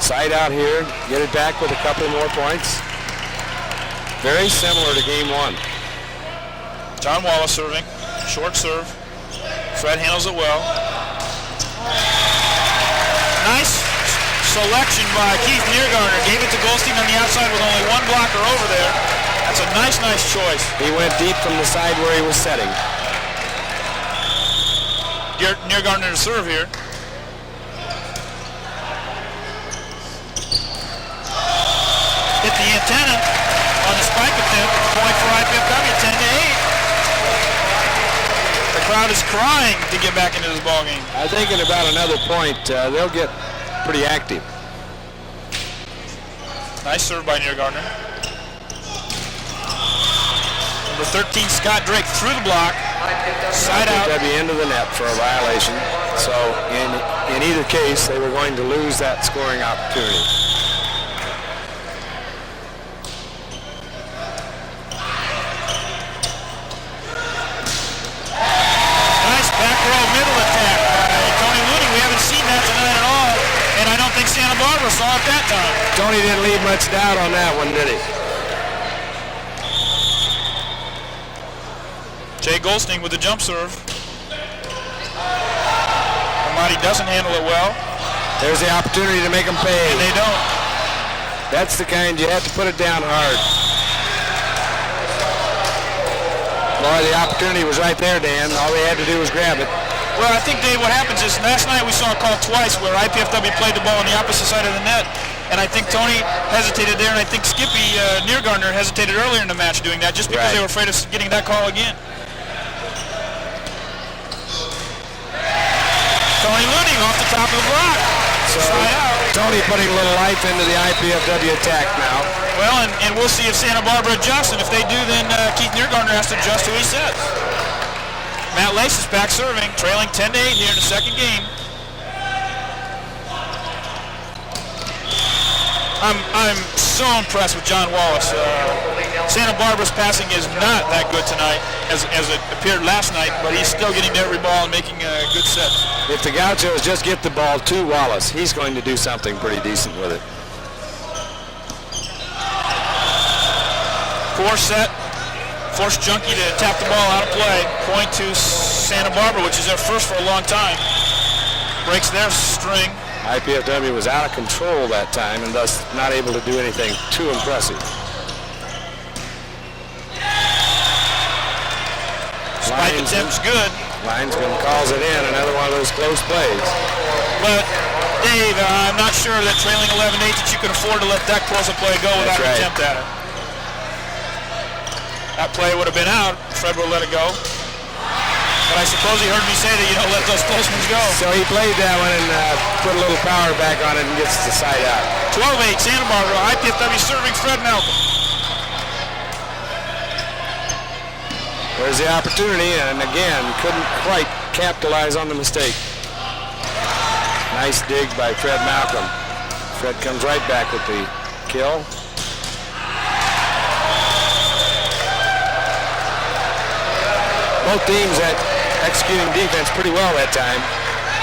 Speaker 3: Side out here, get it back with a couple more points. Very similar to game 1.
Speaker 2: John Wallace serving. Short serve. Fred handles it well. Nice selection by Keith Niergartner. Gave it to Goldstein on the outside with only one blocker over there. That's a nice choice.
Speaker 3: He went deep from the side where he was setting.
Speaker 2: Niergartner to serve here. Hit the antenna on the spike attempt. Point for IPFW, 10-8. The crowd is crying to get back into this ballgame.
Speaker 3: I think in about another point, they'll get pretty active.
Speaker 2: Nice serve by Niergartner. Number 13, Scott Drake through the block. Side out.
Speaker 3: IPFW into the net for a violation. So in either case, they were going to lose that scoring opportunity.
Speaker 2: Back row middle attack. Tony Looney, we haven't seen that tonight at all, and I don't think Santa Barbara saw about that time?
Speaker 3: Tony didn't leave much doubt on that one, did he?
Speaker 2: Jay Goldstein with the jump serve. Amati doesn't handle it well.
Speaker 3: There's the opportunity to make them pay.
Speaker 2: And they don't.
Speaker 3: That's the kind you have to put it down hard. Boy, the opportunity was right there, Dan. All they had to do was grab it.
Speaker 2: Well, I think, Dave, what happens is last night we saw a call twice where IPFW played the ball on the opposite side of the net. And I think Tony hesitated there, and I think Skippy Neergardner hesitated earlier in the match doing that just because they were afraid of getting that call again. Tony Looning off the top of the block.
Speaker 3: So Tony putting a little life into the IPFW attack now.
Speaker 2: Well, and we'll see if Santa Barbara adjusts, and if they do, then Keith Neergardner has to adjust who he sets. Matt Lace is back serving, trailing 10-8 here in the second game. I'm so impressed with John Wallace. Santa Barbara's passing is not that good tonight, as it appeared last night, but he's still getting to every ball and making good sets.
Speaker 3: If the Gauchos just get the ball to Wallace, he's going to do something pretty decent with it.
Speaker 2: Poor set. Forced Junkie to tap the ball out of play. Point to Santa Barbara, which is their first for a long time. Breaks their string.
Speaker 3: IPFW was out of control that time and thus not able to do anything too impressive.
Speaker 2: Spike attempt's good.
Speaker 3: Linesman calls it in, another one of those close plays.
Speaker 2: But, Dave, I'm not sure that trailing 11-8 that you can afford to let that close a play go without an attempt at it. That play would have been out. Fred will let it go. But I suppose he heard me say that you don't let those close ones go.
Speaker 3: So he played that one and put a little power back on it and gets the side out.
Speaker 2: 12-8, Santa Barbara. IPFW serving Fred Malcolm.
Speaker 3: There's the opportunity, and again, couldn't quite capitalize on the mistake. Nice dig by Fred Malcolm. Fred comes right back with the kill. Both teams executing defense pretty well that time.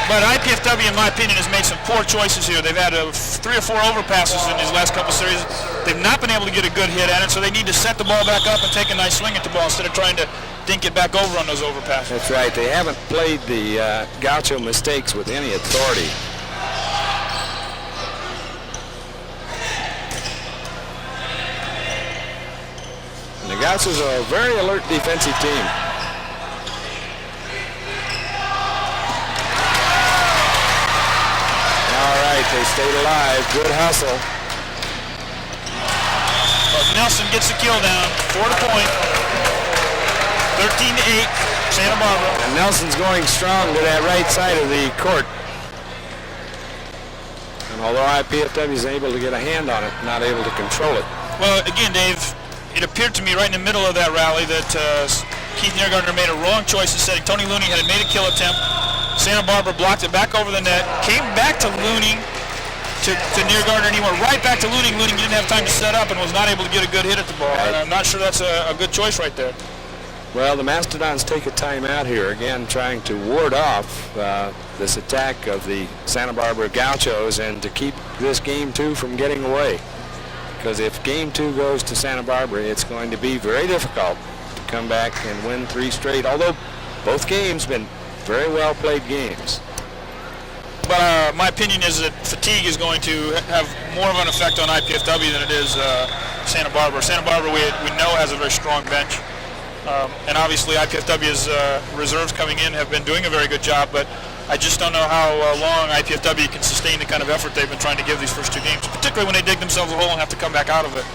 Speaker 2: But IPFW, in my opinion, has made some poor choices here. They've had 3 or 4 overpasses in these last couple series. They've not been able to get a good hit at it, so they need to set the ball back up and take a nice swing at the ball instead of trying to dink it back over on those overpasses.
Speaker 3: That's right. They haven't played the Gaucho mistakes with any authority. And the Gauchos are a very alert defensive team. They stayed alive. Good hustle.
Speaker 2: But Nelson gets the kill down. 4 to point. 13-8, Santa Barbara.
Speaker 3: And Nelson's going strong to that right side of the court. And although IPFW is able to get a hand on it, not able to control it.
Speaker 2: Well, again, Dave, it appeared to me right in the middle of that rally that Keith Neergardner made a wrong choice in setting. Tony Looney had made a kill attempt. Santa Barbara blocked it back over the net, came back to Looney, to Neergardner, and he went right back to Looning. Looning didn't have time to set up and was not able to get a good hit at the ball. And I'm not sure that's a good choice right there.
Speaker 3: Well, the Mastodons take a timeout here, again trying to ward off this attack of the Santa Barbara Gauchos and to keep this game 2 from getting away. Because if game 2 goes to Santa Barbara, it's going to be very difficult to come back and win 3 straight, although both games been very well played games.
Speaker 2: But my opinion is that fatigue is going to have more of an effect on IPFW than it is Santa Barbara. Santa Barbara, we know, has a very strong bench. And obviously IPFW's reserves coming in have been doing a very good job, but I just don't know how long IPFW can sustain the kind of effort they've been trying to give these first 2 games, particularly when they dig themselves a hole and have to come back out of it.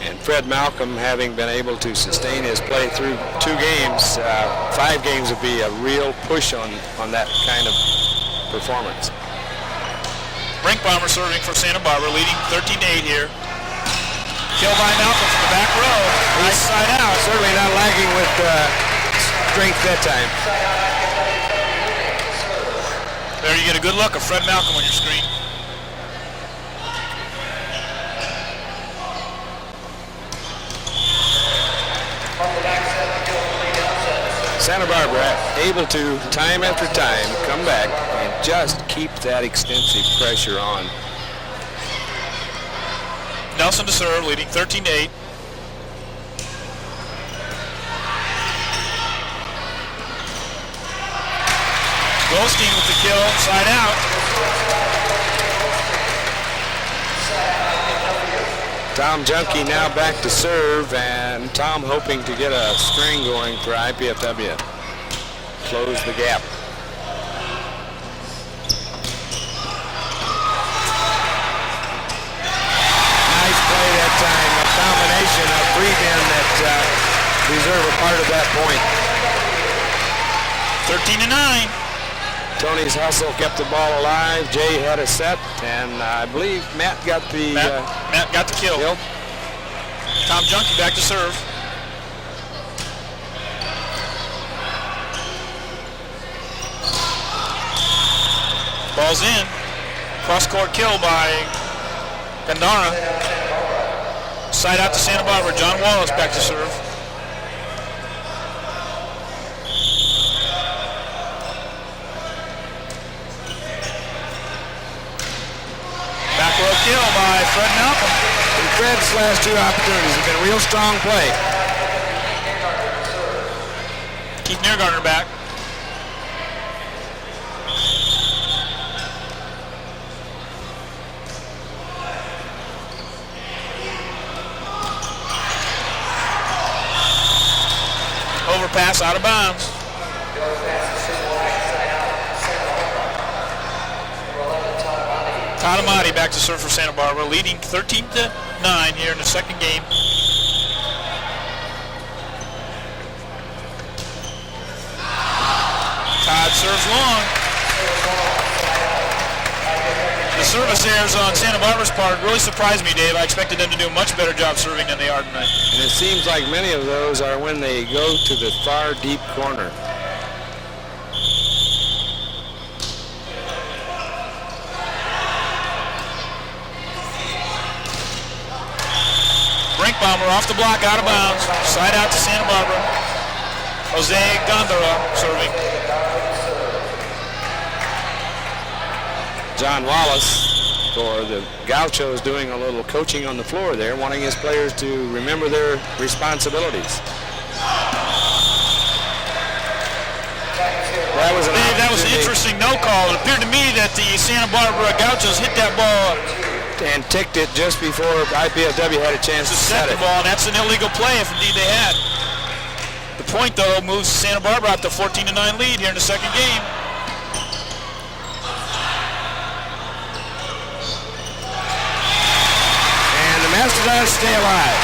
Speaker 3: And Fred Malcolm, having been able to sustain his play through 2 games, 5 games would be a real push on that kind of performance.
Speaker 2: Brinkbomber serving for Santa Barbara, leading 13-8 here. Kill by Malcolm from the back row. Nice side out.
Speaker 3: Certainly not lagging with strength that time.
Speaker 2: There you get a good look of Fred Malcolm on your screen.
Speaker 3: Santa Barbara able to, time after time, come back and just keep that extensive pressure on
Speaker 2: Nelson to serve, leading 13-8. Goldstein with the kill, side out.
Speaker 3: Tom Junkie now back to serve, and Tom hoping to get a string going for IPFW. Close the gap. Nice play that time. A combination of three men that deserve a part of that point.
Speaker 2: 13-9.
Speaker 3: Tony's hustle kept the ball alive. Jay had a set, and I believe Matt got the
Speaker 2: Matt got the kill. Tom Junkie back to serve. Ball's in. Cross-court kill by Gandara. Side out to Santa Barbara. John Wallace back to serve. Back row kill by Fred Malcolm.
Speaker 3: And Fred's last two opportunities have been real strong play.
Speaker 2: Keith Neergartner back. Overpass out of bounds. Tadamati back to serve for Santa Barbara, leading 13-9 here in the second game. Todd serves long. The service errors on Santa Barbara's part really surprised me, Dave. I expected them to do a much better job serving than they are tonight.
Speaker 3: And it seems like many of those are when they go to the far deep corner.
Speaker 2: Brink bomber off the block, out of bounds. Side out to Santa Barbara. Jose Gondara serving.
Speaker 3: John Wallace for the Gauchos doing a little coaching on the floor there, wanting his players to remember their responsibilities. That was
Speaker 2: an interesting no call. It appeared to me that the Santa Barbara Gauchos hit that ball
Speaker 3: and ticked it just before IPFW had a chance to set
Speaker 2: the
Speaker 3: it.
Speaker 2: ball, and that's an illegal play if indeed they had. The point, though, moves Santa Barbara out to 14-9 lead here in the second game.
Speaker 3: And the Mastodons stay alive.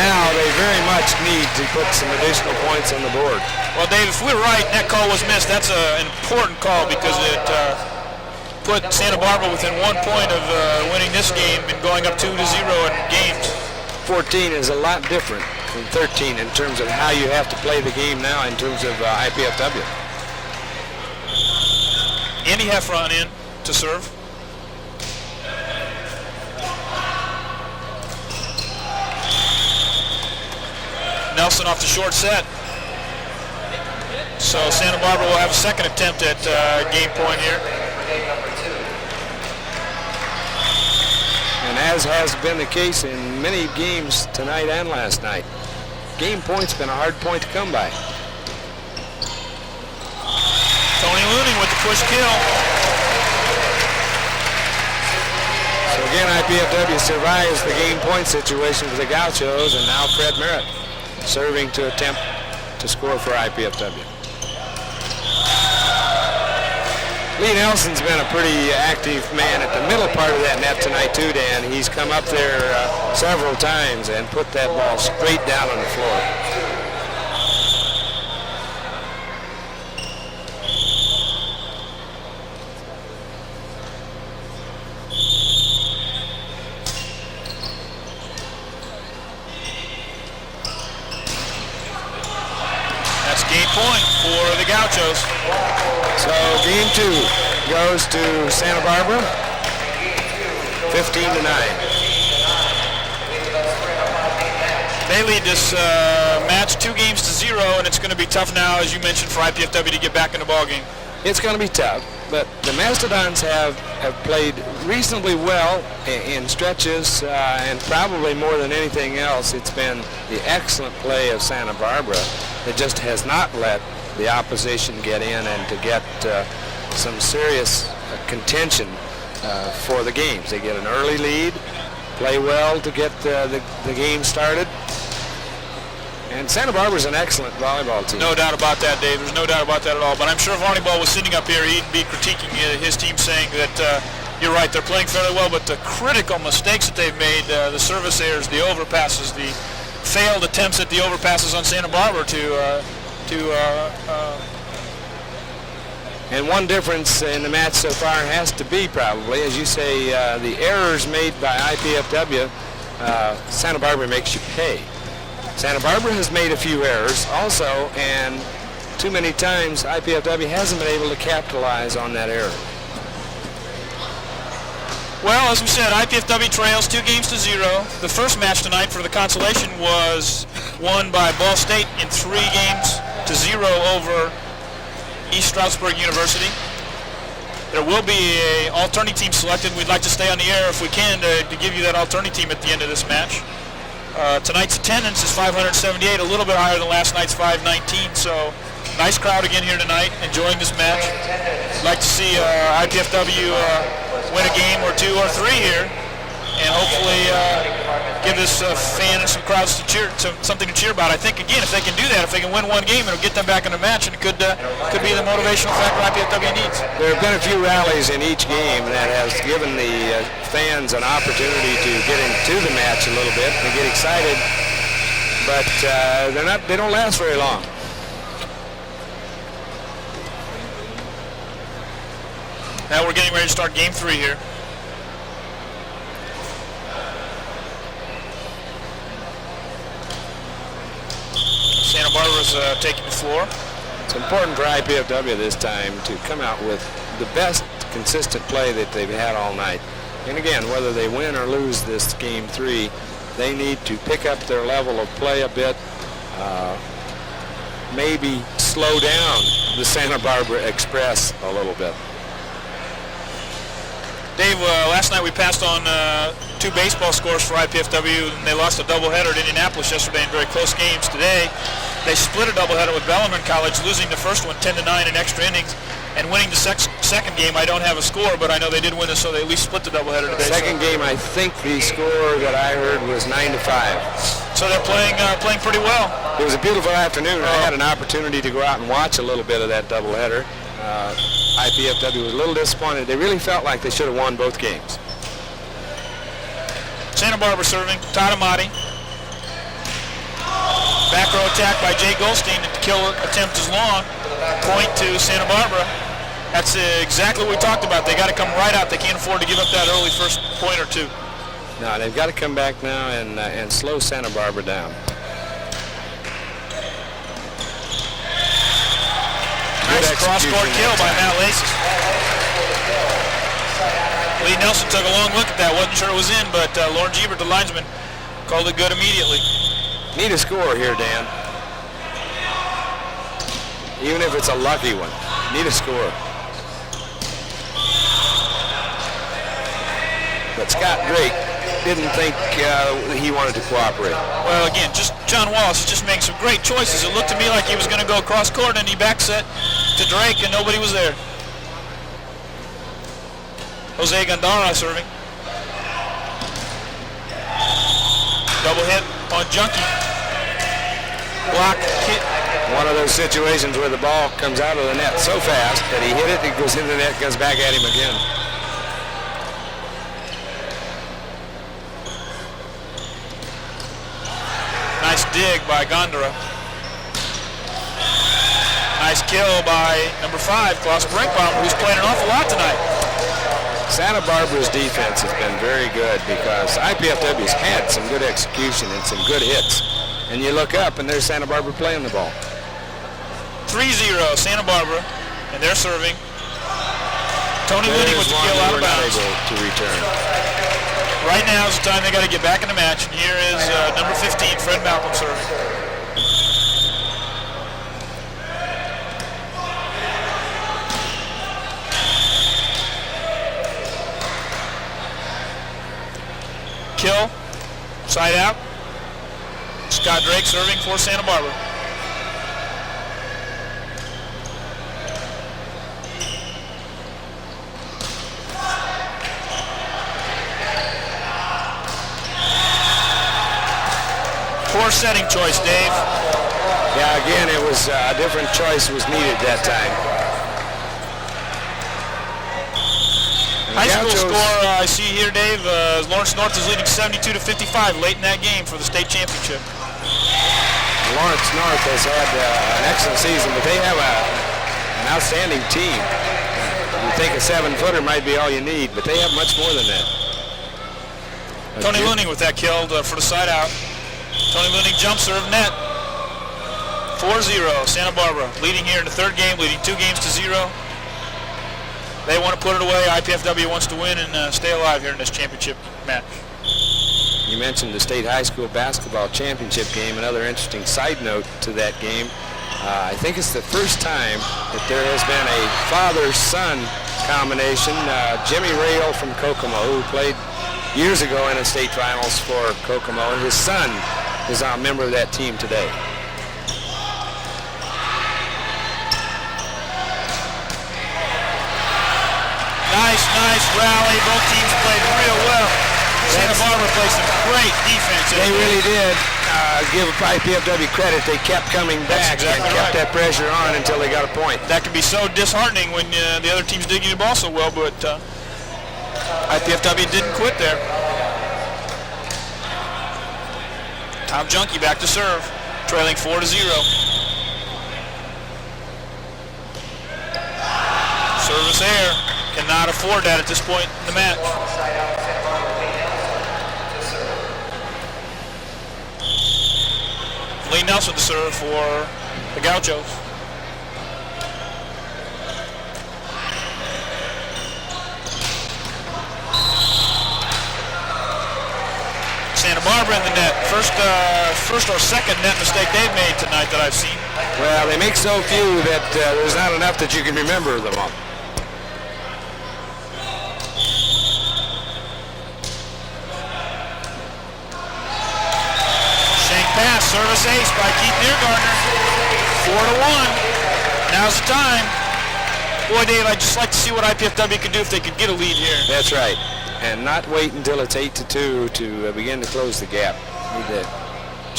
Speaker 3: Now they very much need to put some additional points on the board.
Speaker 2: Well, Dave, if we're right and that call was missed, that's an important call because it put Santa Barbara within 1 point of winning this game and going up 2-0 in games.
Speaker 3: 14 is a lot different than 13 in terms of how you have to play the game now in terms of IPFW.
Speaker 2: Andy Heffron in to serve. Nelson off the short set. So Santa Barbara will have a second attempt at game point here.
Speaker 3: And as has been the case in many games tonight and last night, game point's been a hard point to come by.
Speaker 2: Tony Looning with the push kill.
Speaker 3: So again, IPFW survives the game point situation for the Gauchos, and now Fred Merritt serving to attempt to score for IPFW. Lee Nelson's been a pretty active man at the middle part of that net tonight too, Dan. He's come up there several times and put that ball straight down on the floor.
Speaker 2: That's game point for the Gauchos.
Speaker 3: So game two goes to Santa Barbara, 15-9.
Speaker 2: They lead this match 2-0, and it's going to be tough now, as you mentioned, for IPFW to get back in the ballgame.
Speaker 3: It's going to be tough, but the Mastodons have played reasonably well in stretches, and probably more than anything else, it's been the excellent play of Santa Barbara that just has not let the opposition get in and to get some serious contention for the games. They get an early lead, play well to get the game started. And Santa Barbara's an excellent volleyball team.
Speaker 2: No doubt about that, Dave. There's no doubt about that at all. But I'm sure if Volleyball was sitting up here, he'd be critiquing his team, saying that you're right, they're playing fairly well, but the critical mistakes that they've made, the service errors, the overpasses, the failed attempts at the overpasses on Santa Barbara
Speaker 3: And one difference in the match so far has to be probably, as you say, the errors made by IPFW. Santa Barbara makes you pay. Santa Barbara has made a few errors also, and too many times IPFW hasn't been able to capitalize on that error.
Speaker 2: Well, as we said, IPFW trails 2-0. The first match tonight for the consolation was won by Ball State in 3-0 over East Stroudsburg University. There will be an alternate team selected. We'd like to stay on the air if we can to give you that alternate team at the end of this match. Tonight's attendance is 578, a little bit higher than last night's 519, so nice crowd again here tonight, enjoying this match. Like to see IPFW win a game or two or three here, and hopefully give this fan and some crowds to cheer, something to cheer about. I think, again, if they can do that, if they can win one game, it'll get them back in the match, and it could be the motivational factor IPFW needs.
Speaker 3: There have been a few rallies in each game that has given the fans an opportunity to get into the match a little bit and get excited, but they don't last very long.
Speaker 2: Now we're getting ready to start game 3 here. Santa Barbara's taking the floor.
Speaker 3: It's important for IPFW this time to come out with the best consistent play that they've had all night. And again, whether they win or lose this game 3, they need to pick up their level of play a bit, maybe slow down the Santa Barbara Express a little bit.
Speaker 2: Dave, last night we passed on 2 baseball scores for IPFW, and they lost a doubleheader at Indianapolis yesterday in very close games. Today, they split a doubleheader with Bellarmine College, losing the first one 10-9 in extra innings, and winning the second game. I don't have a score, but I know they did win this, so they at least split the doubleheader today.
Speaker 3: Second game, I think the score that I heard was 9-5.
Speaker 2: So they're playing pretty well.
Speaker 3: It was a beautiful afternoon. I had an opportunity to go out and watch a little bit of that doubleheader. IPFW was a little disappointed. They really felt like they should have won both games.
Speaker 2: Santa Barbara serving, Todd Amati. Back row attack by Jay Goldstein. The kill attempt is long. Point to Santa Barbara. That's exactly what we talked about. They got to come right out. They can't afford to give up that early first point or two.
Speaker 3: No, they've got to come back now and slow Santa Barbara down.
Speaker 2: Nice cross-court kill by Matt Laces. Lee Nelson took a long look at that. Wasn't sure it was in, but Lauren Gebert, the linesman, called it good immediately.
Speaker 3: Need a score here, Dan. Even if it's a lucky one. Need a score. But Scott Drake didn't think he wanted to cooperate.
Speaker 2: Well, again, just John Wallace is just making some great choices. It looked to me like he was going to go cross court, and he back set to Drake, and nobody was there. Jose Gandara serving. Double hit on Junkie. Block hit.
Speaker 3: One of those situations where the ball comes out of the net so fast that he hit it, it goes into the net, comes back at him again.
Speaker 2: Nice dig by Gondara. Nice kill by number 5, Klaus Brinkbaum, who's playing an awful lot tonight.
Speaker 3: Santa Barbara's defense has been very good because IPFW's had some good execution and some good hits. And you look up and there's Santa Barbara playing the ball.
Speaker 2: 3-0 Santa Barbara, and they're serving. Tony Liddy with the kill out of bounds.
Speaker 3: Able to return.
Speaker 2: Right now is the time they got to get back in the match, and here is number 15, Fred Malcolm serving. kill. Side out. Scott Drake serving for Santa Barbara. Poor setting choice, Dave.
Speaker 3: Yeah, again, it was a different choice was needed that time.
Speaker 2: High school score I see here, Dave. Lawrence North is leading 72-55 late in that game for the state championship.
Speaker 3: Lawrence North has had an excellent season, but they have an outstanding team. You think a 7-footer might be all you need, but they have much more than that.
Speaker 2: Tony Looning with that kill for the side out. Tony Looning jump serve net. 4-0, Santa Barbara leading here in the third game, leading 2 games to 0. They want to put it away. IPFW wants to win and stay alive here in this championship match.
Speaker 3: You mentioned the state high school basketball championship game. Another interesting side note to that game. I think it's the first time that there has been a father-son combination. Jimmy Rail from Kokomo, who played years ago in the state finals for Kokomo, and his son is a member of that team today.
Speaker 2: Nice rally. Both teams played real well. Santa Barbara played some great defense.
Speaker 3: They really did. Give IPFW credit. They kept coming back and kept that pressure on until they got a point.
Speaker 2: That can be so disheartening when the other team's digging the ball so well, but IPFW didn't quit there. Tom Junkie back to serve, trailing 4-0. Service air. Cannot afford that at this point in the match. Lee Nelson to serve for the Gauchos. Santa Barbara in the net. First or second net mistake they've made tonight that I've seen.
Speaker 3: Well, they make so few that there's not enough that you can remember them all.
Speaker 2: Pass, service ace by Keith Neergardner. 4-1. Now's the time. Boy, Dave, I'd just like to see what IPFW could do if they could get a lead here.
Speaker 3: That's right. And not wait until it's 8-2 to begin to close the gap. Need to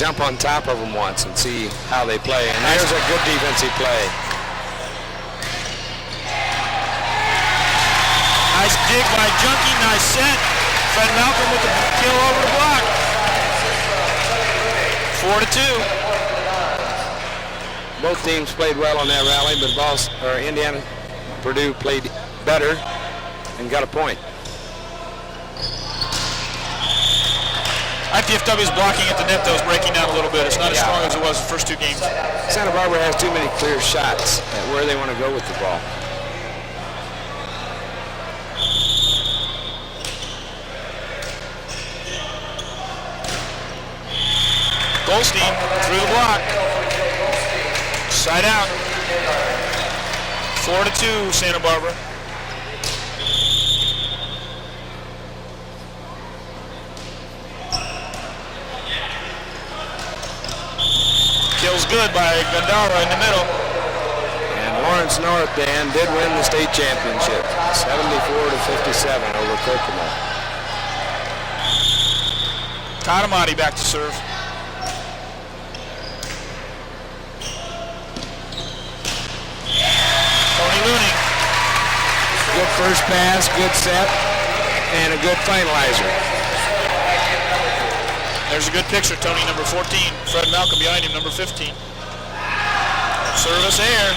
Speaker 3: jump on top of them once and see how they play. And there's a good defensive play.
Speaker 2: Nice dig by Junkie. Nice set. Fred Malcolm with the kill over the block. 4-2.
Speaker 3: Both teams played well on that rally, but Indiana Purdue played better and got a point.
Speaker 2: IPFW is blocking at the net, though, is breaking down a little bit. It's not as strong as it was the first 2 games.
Speaker 3: Santa Barbara has too many clear shots at where they want to go with the ball.
Speaker 2: Goldstein through the block. Side out. 4-2, Santa Barbara. Kill's good by Gandara in the middle.
Speaker 3: And Lawrence North, Dan, did win the state championship. 74-57 over Kokomo.
Speaker 2: Tadamati back to serve. Looning.
Speaker 3: Good first pass, good set, and a good finalizer.
Speaker 2: There's a good picture, Tony, number 14. Fred Malcolm behind him, number 15. Service air.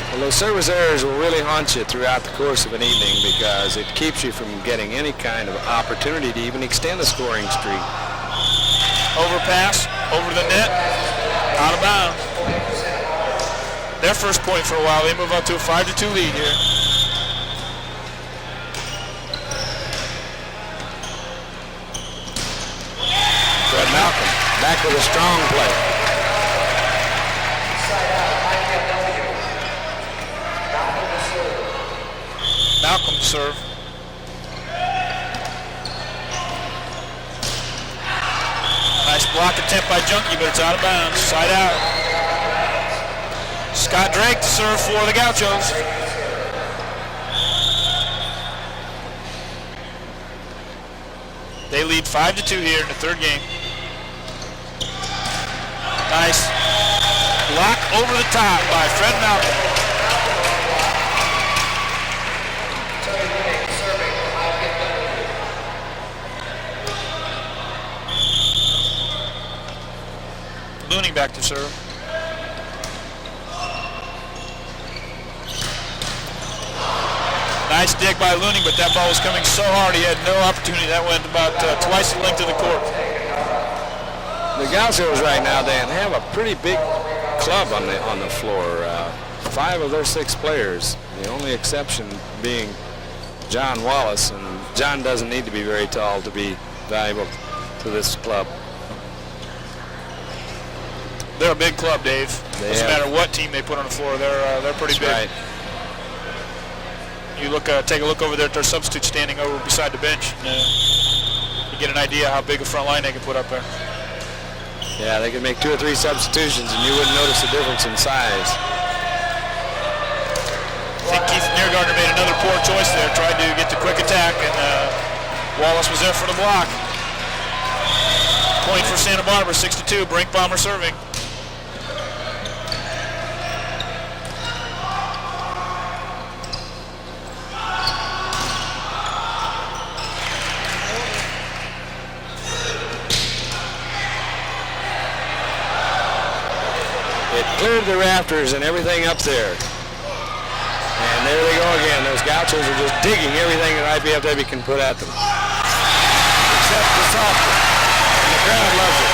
Speaker 3: Well, those service errors will really haunt you throughout the course of an evening because it keeps you from getting any kind of opportunity to even extend a scoring streak.
Speaker 2: Overpass, over the net, out of bounds. Their first point for a while. They move up to a 5-2 lead here.
Speaker 3: Fred Malcolm back with a strong play.
Speaker 2: Malcolm to serve. Nice block attempt by Junkie, but it's out of bounds. Side out. Scott Drake to serve for the Gauchos. They lead 5-2 here in the third game. Nice block over the top by Fred Malcolm. Looney back to serve. Nice dig by Looney, but that ball was coming so hard he had no opportunity. That went about twice the length of the court.
Speaker 3: The Gauchos right now, they have a pretty big club on the floor. 5 of their 6 players. The only exception being John Wallace, and John doesn't need to be very tall to be valuable to this club.
Speaker 2: They're a big club, Dave. Doesn't matter what team they put on the floor. They're pretty big.
Speaker 3: Right.
Speaker 2: You take a look over there at their substitute standing over beside the bench. You get an idea how big a front line they can put up there.
Speaker 3: Yeah, they can make 2 or 3 substitutions, and you wouldn't notice a difference in size.
Speaker 2: I think Keith Neergardner made another poor choice there. Tried to get the quick attack, and Wallace was there for the block. Point for Santa Barbara, 6-2. Brink Bomber serving.
Speaker 3: It cleared the rafters and everything up there. And there they go again. Those Gauchos are just digging everything that IPFW can put at them. Except the softball. And the crowd loves it.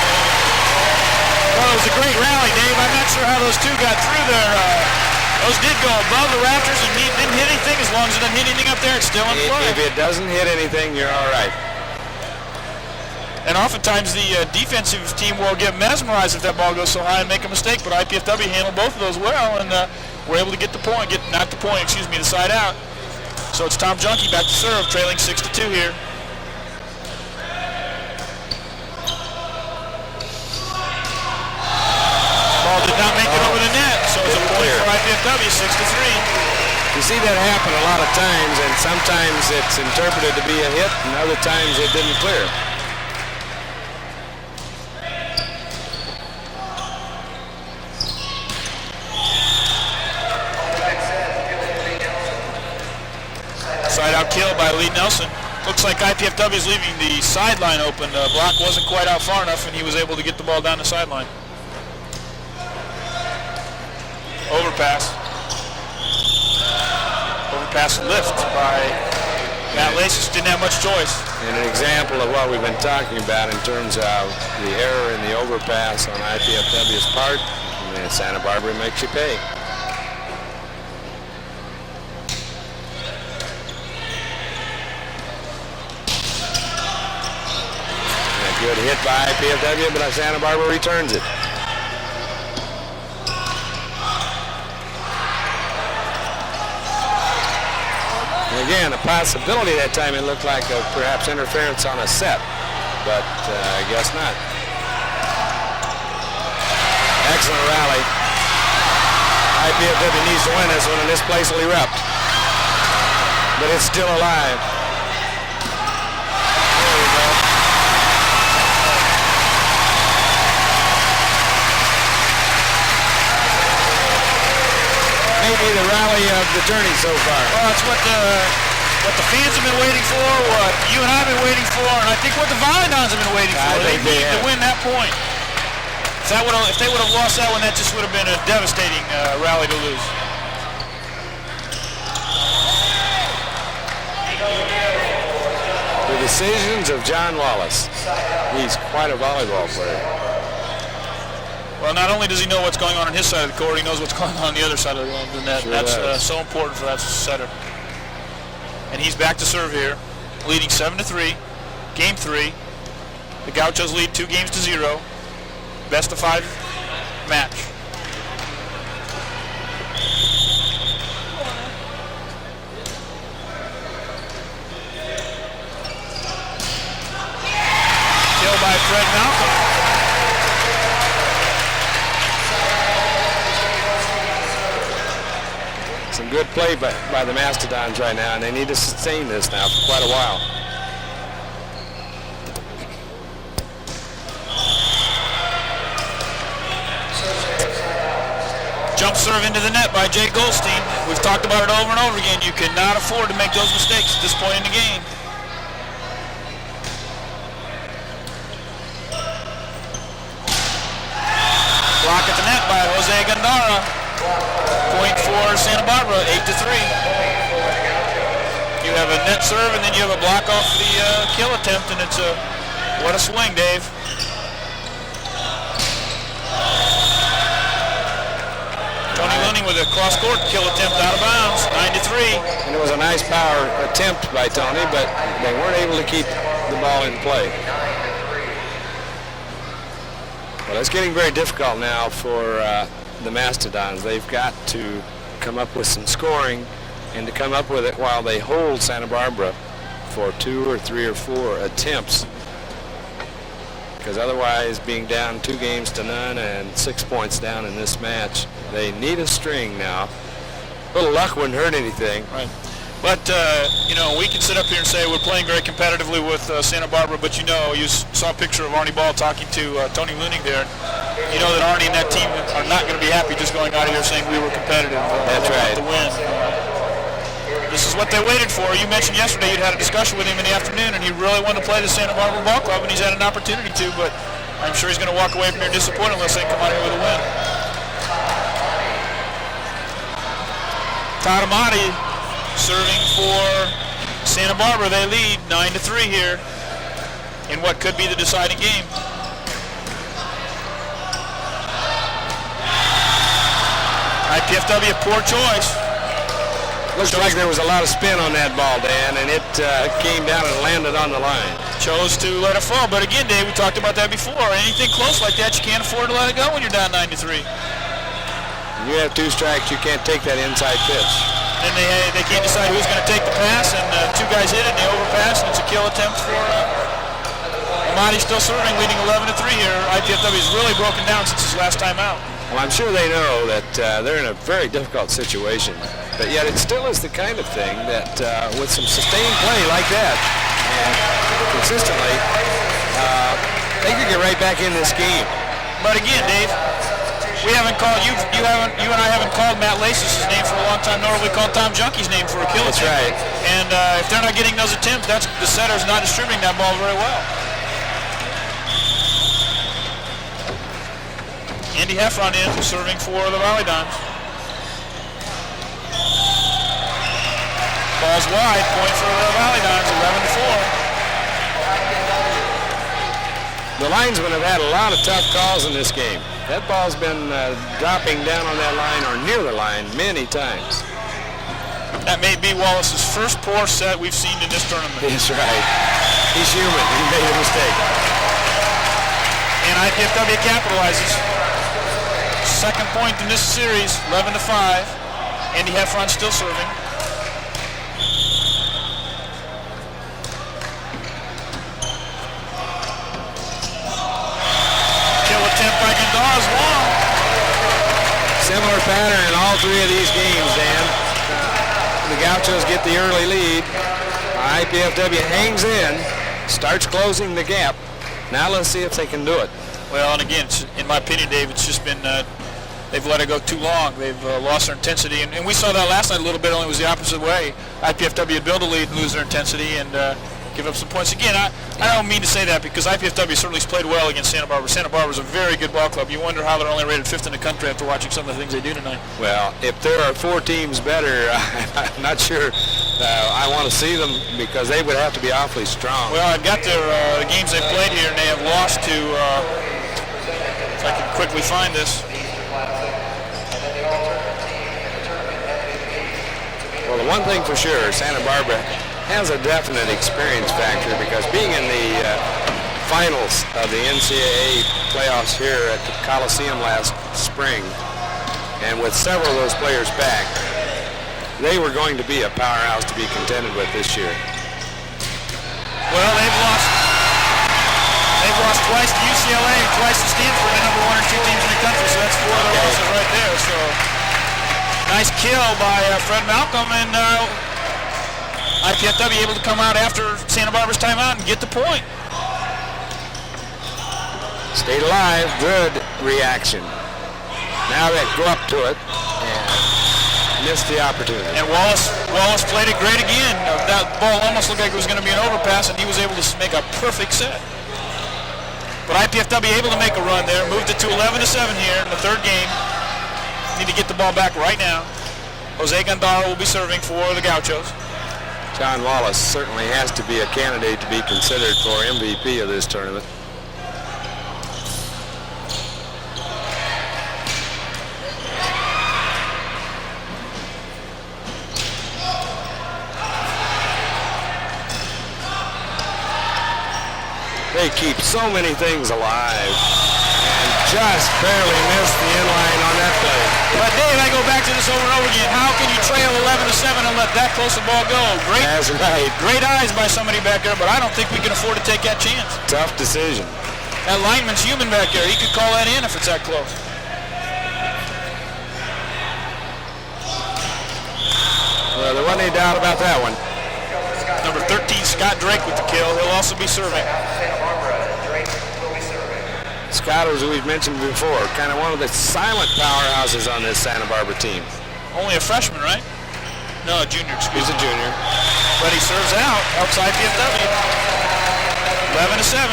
Speaker 2: Well, it was a great rally, Dave. I'm not sure how those two got through there. Those did go above the rafters and didn't hit anything. As long as it doesn't hit anything up there, it's still in play.
Speaker 3: If it doesn't hit anything, you're all right.
Speaker 2: And oftentimes the defensive team will get mesmerized if that ball goes so high and make a mistake, but IPFW handled both of those well, and we're able to get the point, the side out. So it's Tom Junkie back to serve, trailing 6-2 here. Ball did not make it over the net, so it's a point for IPFW, 6-3.
Speaker 3: You see that happen a lot of times, and sometimes it's interpreted to be a hit, and other times it didn't clear.
Speaker 2: Side out kill by Lee Nelson. Looks like IPFW is leaving the sideline open. Block wasn't quite out far enough, and he was able to get the ball down the sideline. Overpass. Overpass lift by Matt Lasis. Didn't have much choice.
Speaker 3: And an example of what we've been talking about in terms of the error in the overpass on IPFW's part, and Santa Barbara makes you pay. Good hit by IPFW, but Santa Barbara returns it. And again, a possibility that time it looked like perhaps interference on a set, but I guess not. Excellent rally. IPFW needs to win this one, and this place will erupt. But it's still alive. There we go. Maybe the rally of the tourney so far.
Speaker 2: Well, it's what the fans have been waiting for, what you and I have been waiting for, and I think what the Mastodons have been waiting for.
Speaker 3: I
Speaker 2: They
Speaker 3: think
Speaker 2: need
Speaker 3: they
Speaker 2: to
Speaker 3: have.
Speaker 2: win that point. If they would have lost that one, that just would have been a devastating rally to lose.
Speaker 3: The decisions of John Wallace. He's quite a volleyball player.
Speaker 2: Well, not only does he know what's going on his side of the court, he knows what's going on the other side of the net.
Speaker 3: Sure
Speaker 2: That's
Speaker 3: does.
Speaker 2: so important for that setter. And he's back to serve here, leading 7-3, game 3. The Gauchos lead 2-0. Best of 5 match.
Speaker 3: good play by the Mastodons right now, and they need to sustain this now for quite a while.
Speaker 2: Jump serve into the net by Jay Goldstein. We've talked about it over and over again. You cannot afford to make those mistakes at this point in the game. Block at the net by Jose Gandara. Point for Santa Barbara, 8-3. You have a net serve, and then you have a block off the kill attempt, and it's a what a swing, Dave. Tony Looney with a cross-court kill attempt out of bounds, 9-3.
Speaker 3: And it was a nice power attempt by Tony, but they weren't able to keep the ball in play. Well, it's getting very difficult now for the Mastodons. They've got to come up with some scoring and to come up with it while they hold Santa Barbara for 2 or 3 or 4 attempts. Because otherwise, being down 2 games to none and 6 points down in this match, they need a string now. A little luck wouldn't hurt anything.
Speaker 2: Right. But, you know, we can sit up here and say we're playing very competitively with Santa Barbara, but you know, you saw a picture of Arnie Ball talking to Tony Looning there. You know that Arnie and that team are not going to be happy just going out of here saying we were competitive.
Speaker 3: That's right.
Speaker 2: To win. This is what they waited for. You mentioned yesterday you'd had a discussion with him in the afternoon, and he really wanted to play the Santa Barbara Ball Club, and he's had an opportunity to, but I'm sure he's going to walk away from here disappointed unless they come out here with a win. Todd Amati serving for Santa Barbara. They lead 9-3 here in what could be the deciding game. IPFW, poor choice.
Speaker 3: Looks like there was a lot of spin on that ball, Dan, and it came down and landed on the line.
Speaker 2: Chose to let it fall, but again, Dave, we talked about that before. Anything close like that, you can't afford to let it go when you're down 9-3.
Speaker 3: You have 2 strikes, you can't take that inside pitch.
Speaker 2: And they can't decide who's going to take the pass, and 2 guys hit it, and they overpass, and it's a kill attempt for Amati still serving, leading 11-3 here. IPFW has really broken down since his last time out.
Speaker 3: Well, I'm sure they know that they're in a very difficult situation, but yet it still is the kind of thing that with some sustained play like that, consistently, they could get right back in this game.
Speaker 2: But again, Dave, we haven't called you and I haven't called Matt Lacis' name for a long time, nor have we called Tom Junkie's name for a kill attempt.
Speaker 3: That's right.
Speaker 2: And if they're not getting those attempts, that's the setter's not distributing that ball very well. Andy Heffron in, serving for the Volleyball. Ball's wide, point for the Volleyball, 11-4.
Speaker 3: The linesmen have had a lot of tough calls in this game. That ball's been dropping down on that line or near the line many times.
Speaker 2: That may be Wallace's first poor set we've seen in this tournament.
Speaker 3: He's right. He's human. He made a mistake.
Speaker 2: And IPFW capitalizes. Second point in this series, 11-5. Andy Heffron still serving. Kill attempt by Gandara's long.
Speaker 3: Similar pattern in all 3 of these games, Dan. The Gauchos get the early lead. IPFW hangs in, starts closing the gap. Now let's see if they can do it.
Speaker 2: Well, and again, in my opinion, Dave, it's just been they've let it go too long. They've lost their intensity, and we saw that last night a little bit. Only it was the opposite way. IPFW would build a lead and lose their intensity and give up some points. Again, I don't mean to say that because IPFW certainly played well against Santa Barbara. Santa Barbara's a very good ball club. You wonder how they're only rated 5th in the country after watching some of the things they do tonight.
Speaker 3: Well, if there are 4 teams better, I'm not sure I want to see them because they would have to be awfully strong.
Speaker 2: Well, I've got their games they've played here, and they have lost to, if I can quickly find this.
Speaker 3: Well, the one thing for sure, Santa Barbara has a definite experience factor because being in the finals of the NCAA playoffs here at the Coliseum last spring, and with several of those players back, they were going to be a powerhouse to be contended with this year.
Speaker 2: Well, they've lost twice to UCLA and twice to Stanford, the number 1 and 2 teams in the country, so that's 4 of their losses right there. So Nice kill by Fred Malcolm, and IPFW able to come out after Santa Barbara's timeout and get the point.
Speaker 3: Stayed alive, good reaction. Now they go up to it and missed the opportunity.
Speaker 2: And Wallace played it great again. That ball almost looked like it was going to be an overpass, and he was able to make a perfect set. But IPFW able to make a run there, moved it to 11-7 here in the third game. Need to get the ball back right now. Jose Gandara will be serving for the Gauchos.
Speaker 3: John Wallace certainly has to be a candidate to be considered for MVP of this tournament. They keep so many things alive and just barely missed the inline on that play.
Speaker 2: But Dave, I go back to this over and over again. How can you trail 11-7 and let that close a ball go?
Speaker 3: That's right.
Speaker 2: Great eyes by somebody back there, but I don't think we can afford to take that chance.
Speaker 3: Tough decision.
Speaker 2: That lineman's human back there. He could call that in if it's that close.
Speaker 3: Well, there wasn't any doubt about that one.
Speaker 2: Number 13, Scott Drake with the kill. He'll also be serving.
Speaker 3: Scott, as we've mentioned before, kind of one of the silent powerhouses on this Santa Barbara team.
Speaker 2: Only a freshman, right? No, a junior, excuse me.
Speaker 3: He's a junior.
Speaker 2: But he serves out, helps IPFW. 11-7.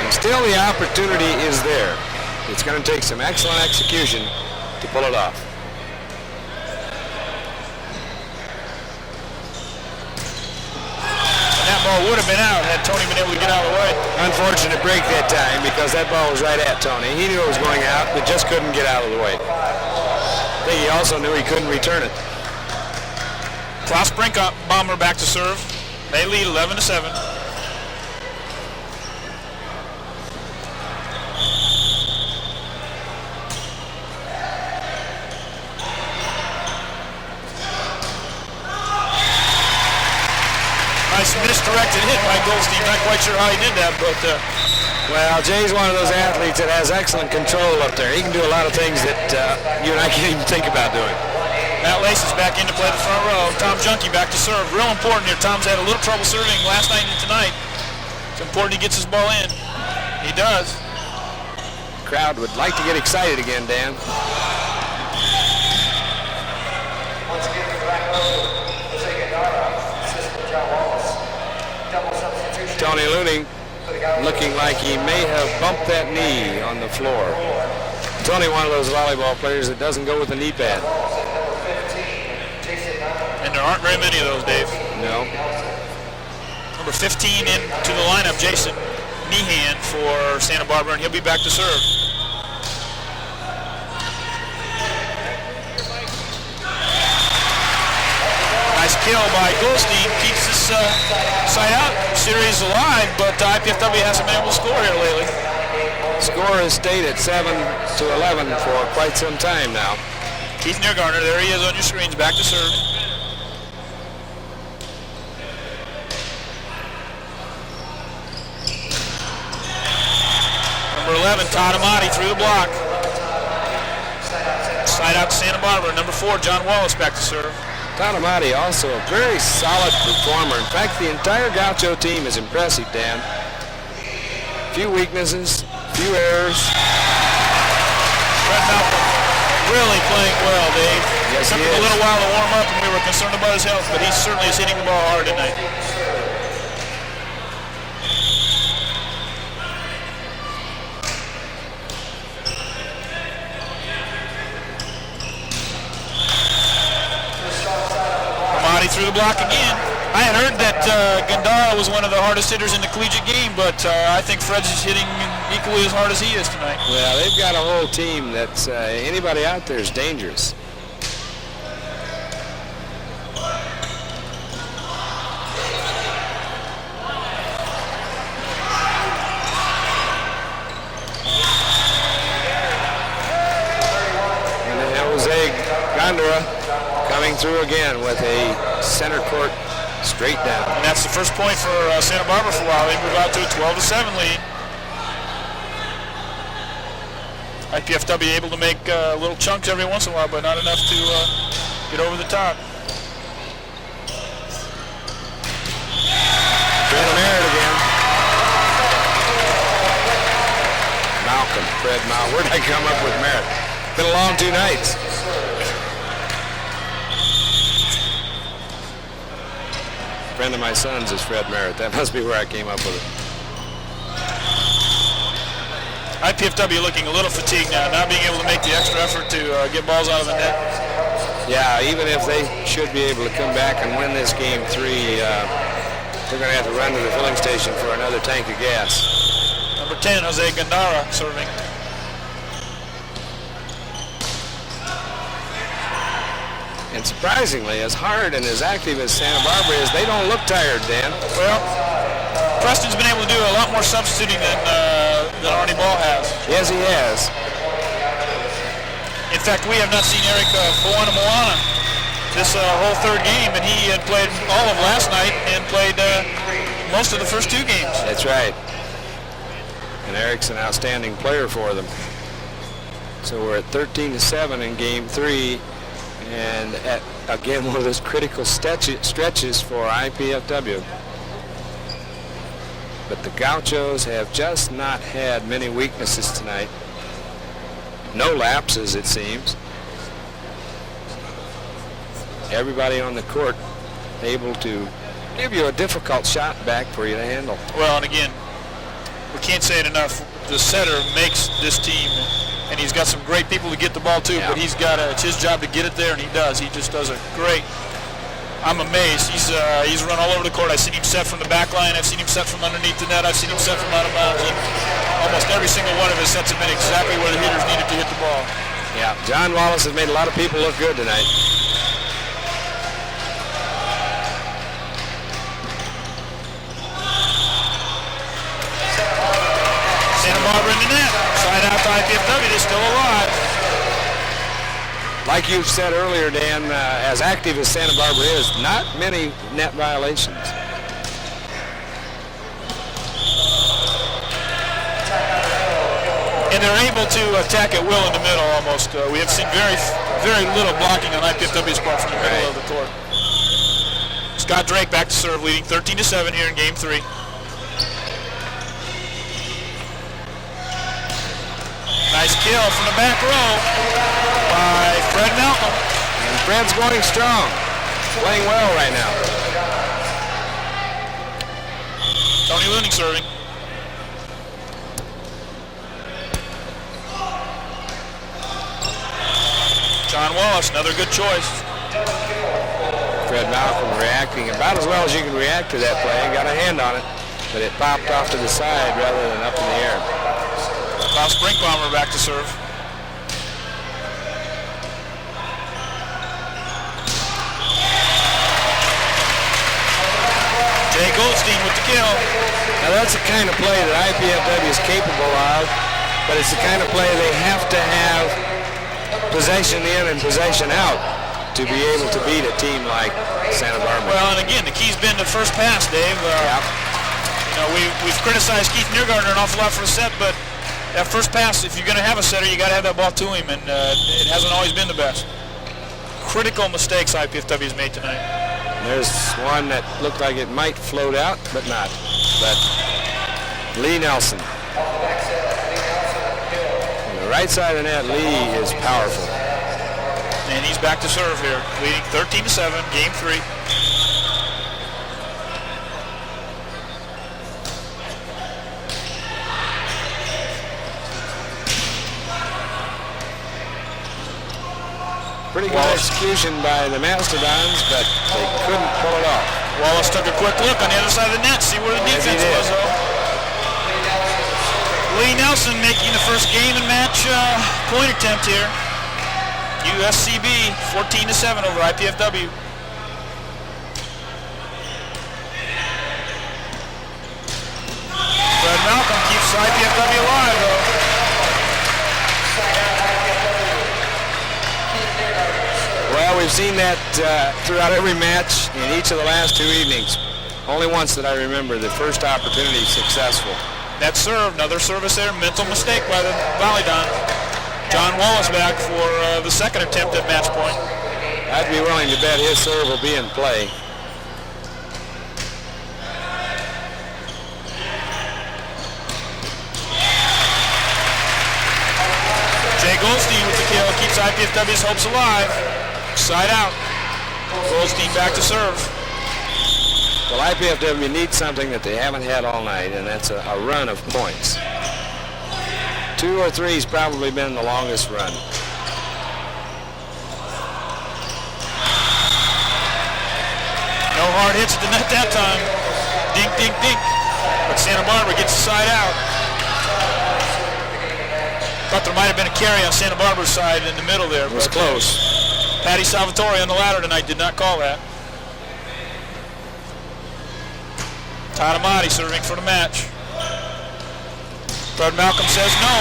Speaker 3: And still the opportunity is there. It's going to take some excellent execution to pull it off.
Speaker 2: Ball would have been out had Tony been able to get out of the way.
Speaker 3: Unfortunate break that time because that ball was right at Tony. He knew it was going out, but just couldn't get out of the way. I think he also knew he couldn't return it.
Speaker 2: Klaus Brink bomber back to serve. They lead 11-7. Nice misdirected hit by Goldstein. Not quite sure how he did that, but...
Speaker 3: Well, Jay's one of those athletes that has excellent control up there. He can do a lot of things that you and I can't even think about doing.
Speaker 2: Matt Lace is back in to play the front row. Tom Junkie back to serve. Real important here. Tom's had a little trouble serving last night and tonight. It's important he gets his ball in. He does.
Speaker 3: The crowd would like to get excited again, Dan.
Speaker 4: Once again, for the back row, Jose Gandara, assistant John Wallace. Double substitution.
Speaker 3: Tony Looning looking like he may have bumped that knee on the floor. Tony, one of those volleyball players that doesn't go with a knee pad.
Speaker 2: And there aren't very many of those, Dave.
Speaker 3: No.
Speaker 2: Number 15 into the lineup, Jason Meehan for Santa Barbara, and he'll be back to serve. Nice kill by Goldstein. Keeps this side out series alive, but IPFW hasn't been able to score here lately.
Speaker 3: Score has stayed at 7-11 for quite some time now.
Speaker 2: Keith Neergartner, there he is on your screens, back to serve. Number 11, Todd Amati through the block. Side out to Santa Barbara. Number 4, John Wallace back to serve.
Speaker 3: Todd Amati also a very solid performer. In fact, the entire Gaucho team is impressive, Dan. Few weaknesses, few errors.
Speaker 2: Fred Malcolm really playing well, Dave.
Speaker 3: Yes,
Speaker 2: it took him a little while to warm up, and we were concerned about his health, but he certainly is hitting the ball hard tonight. Amati through the block again. I had heard that Gandara was one of the hardest hitters in the collegiate game, but I think Fred's is hitting equally as hard as he is tonight.
Speaker 3: Well, they've got a whole team that's anybody out there is dangerous. And then Jose Gandara coming through again with a center court straight down.
Speaker 2: And that's the first point for Santa Barbara for a while. They move out to a 12-7 lead. IPFW able to make little chunks every once in a while, but not enough to get over the top.
Speaker 3: Merritt again. Malcolm, Fred Malcolm. Where'd I come up with Merritt? Been a long 2 nights. Friend of my son's is Fred Merritt. That must be where I came up with it.
Speaker 2: IPFW looking a little fatigued now, not being able to make the extra effort to get balls out of the net.
Speaker 3: Yeah, even if they should be able to come back and win this game 3, they're going to have to run to the filling station for another tank of gas.
Speaker 2: Number 10, Jose Gandara serving.
Speaker 3: And surprisingly, as hard and as active as Santa Barbara is, they don't look tired, Dan.
Speaker 2: Well, Preston's been able to do a lot more substituting than Arnie Ball has.
Speaker 3: Yes, he has.
Speaker 2: In fact, we have not seen Eric Moana this whole third game, and he had played all of last night and played most of the first 2 games.
Speaker 3: That's right. And Eric's an outstanding player for them. So we're at 13-7 in game 3, and at, again, one of those critical stretches for IPFW. But the Gauchos have just not had many weaknesses tonight. No lapses, it seems. Everybody on the court able to give you a difficult shot back for you to handle.
Speaker 2: Well, and again, we can't say it enough. The setter makes this team, and he's got some great people to get the ball to, but it's his job to get it there, and he does. He just does a great. I'm amazed. He's run all over the court. I've seen him set from the back line. I've seen him set from underneath the net. I've seen him set from out of bounds. Almost every single one of his sets have been exactly where the hitters needed to hit the ball.
Speaker 3: Yeah, John Wallace has made a lot of people look good tonight.
Speaker 2: Santa Barbara in the net. Side out to IPFW. They're still alive.
Speaker 3: Like you said earlier, Dan, as active as Santa Barbara is, not many net violations.
Speaker 2: And they're able to attack at will in the middle almost. We have seen very little blocking on IPFW's part from the middle of the court. Scott Drake back to serve, leading 13-7 here in game 3. Nice kill from the back row by Fred Malcolm.
Speaker 3: And Fred's going strong, playing well right now.
Speaker 2: Tony Looning serving. John Wallace, another good choice.
Speaker 3: Fred Malcolm reacting about as well as you can react to that play. Got a hand on it, but it popped off to the side rather than up in the air.
Speaker 2: Klaus Brinkbaumer back to serve. Jay Goldstein with the kill.
Speaker 3: Now that's the kind of play that IPFW is capable of, but it's the kind of play they have to have possession in and possession out to be able to beat a team like Santa Barbara.
Speaker 2: Well, and again, the key's been the first pass, Dave. You know, we've criticized Keith Niergardner an awful lot for the set, but that first pass, if you're going to have a setter, you got to have that ball to him, and it hasn't always been the best. Critical mistakes IPFW has made tonight.
Speaker 3: There's one that looked like it might float out, but not. But Lee Nelson. On the right side of the net, Lee is powerful.
Speaker 2: And he's back to serve here, leading 13-7, game 3.
Speaker 3: Pretty good execution by the Mastodons, but they couldn't pull it off.
Speaker 2: Wallace took a quick look on the other side of the net, see where the defense was, though. Lee Nelson making the first game and match point attempt here. USCB 14-7 over IPFW. Fred Malcolm keeps IPFW alive, though.
Speaker 3: Well, we've seen that throughout every match in each of the last 2 evenings. Only once did I remember the first opportunity successful.
Speaker 2: That serve, another service there, mental mistake by the Volleyball. John Wallace back for the second attempt at match point.
Speaker 3: I'd be willing to bet his serve will be in play.
Speaker 2: Jay Goldstein with the kill keeps IPFW's hopes alive. Side out. Goldstein back to serve.
Speaker 3: Well, IPFW needs something that they haven't had all night, and that's a run of points. 2 or 3 has probably been the longest run.
Speaker 2: No hard hits at the net that time. Dink, dink, dink. But Santa Barbara gets the side out. Thought there might have been a carry on Santa Barbara's side in the middle there.
Speaker 3: It was close.
Speaker 2: Patty Salvatore on the ladder tonight did not call that. Todd Amati serving for the match. Fred Malcolm says no.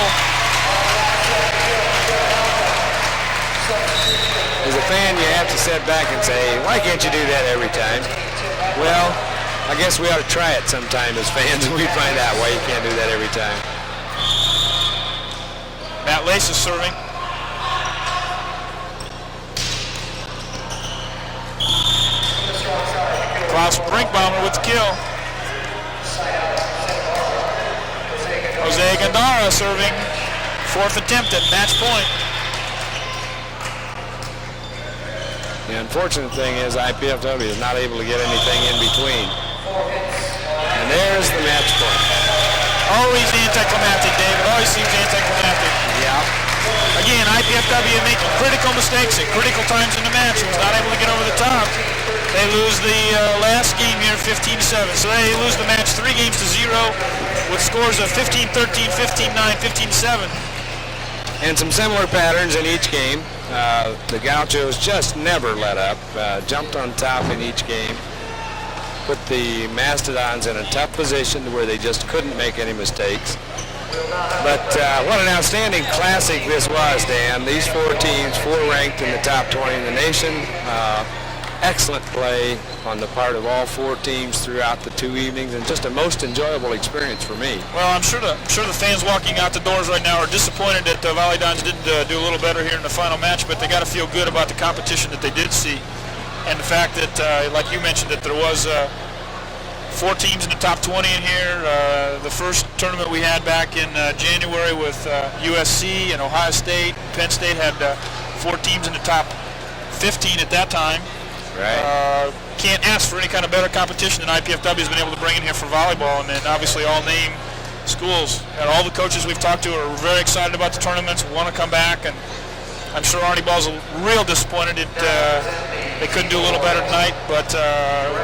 Speaker 3: As a fan, you have to sit back and say, why can't you do that every time? Well, I guess we ought to try it sometime as fans, and we'd find out why you can't do that every time.
Speaker 2: Matt Lace is serving. Klaus Brinkbaumer with the kill. Jose Gandara serving. Fourth attempt at match point.
Speaker 3: The unfortunate thing is IPFW is not able to get anything in between. And there's the match point.
Speaker 2: Always anticlimactic, David. Always seems anticlimactic.
Speaker 3: Yeah.
Speaker 2: Again, IPFW making critical mistakes at critical times in the match. Was not able to get over the top. They lose the last game here 15-7. So they lose the match 3 games to 0 with scores of 15-13, 15-9, 15-7.
Speaker 3: And some similar patterns in each game. The Gauchos just never let up. Jumped on top in each game. Put the Mastodons in a tough position to where they just couldn't make any mistakes. But what an outstanding classic this was, Dan. These 4 teams, 4 ranked in the top 20 in the nation. Excellent play on the part of all 4 teams throughout the 2 evenings, and just a most enjoyable experience for me.
Speaker 2: Well, I'm sure the fans walking out the doors right now are disappointed that the Volleyball didn't do a little better here in the final match, but they got to feel good about the competition that they did see, and the fact that, like you mentioned, that there was 4 teams in the top 20 in here. The first tournament we had back in January with USC and Ohio State, Penn State had 4 teams in the top 15 at that time.
Speaker 3: Right.
Speaker 2: Can't ask for any kind of better competition than IPFW has been able to bring in here for volleyball, and then obviously all name schools. And all the coaches we've talked to are very excited about the tournaments, want to come back, and I'm sure Arnie Ball's real disappointed that they couldn't do a little better tonight, but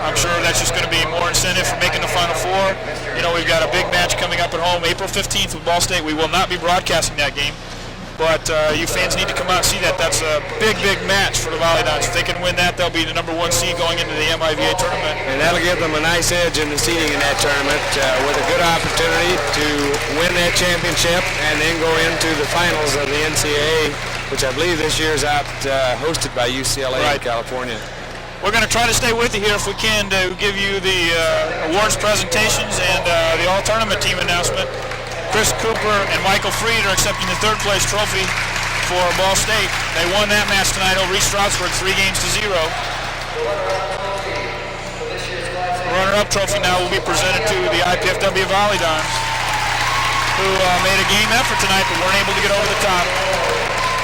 Speaker 2: I'm sure that's just going to be more incentive for making the Final Four. You know, we've got a big match coming up at home, April 15th with Ball State. We will not be broadcasting that game. But you fans need to come out and see that. That's a big, big match for the Volleyball. If they can win that, they'll be the #1 seed going into the MIVA tournament.
Speaker 3: And that'll give them a nice edge in the seeding in that tournament with a good opportunity to win that championship and then go into the finals of the NCAA, which I believe this year is out hosted by UCLA in California.
Speaker 2: We're going to try to stay with you here if we can to give you the awards presentations and the all-tournament team announcement. Chris Cooper and Michael Freed are accepting the 3rd place trophy for Ball State. They won that match tonight over East Stroudsburg 3 games to 0. The runner-up trophy now will be presented to the IPFW Volleyball, who made a game effort tonight but weren't able to get over the top.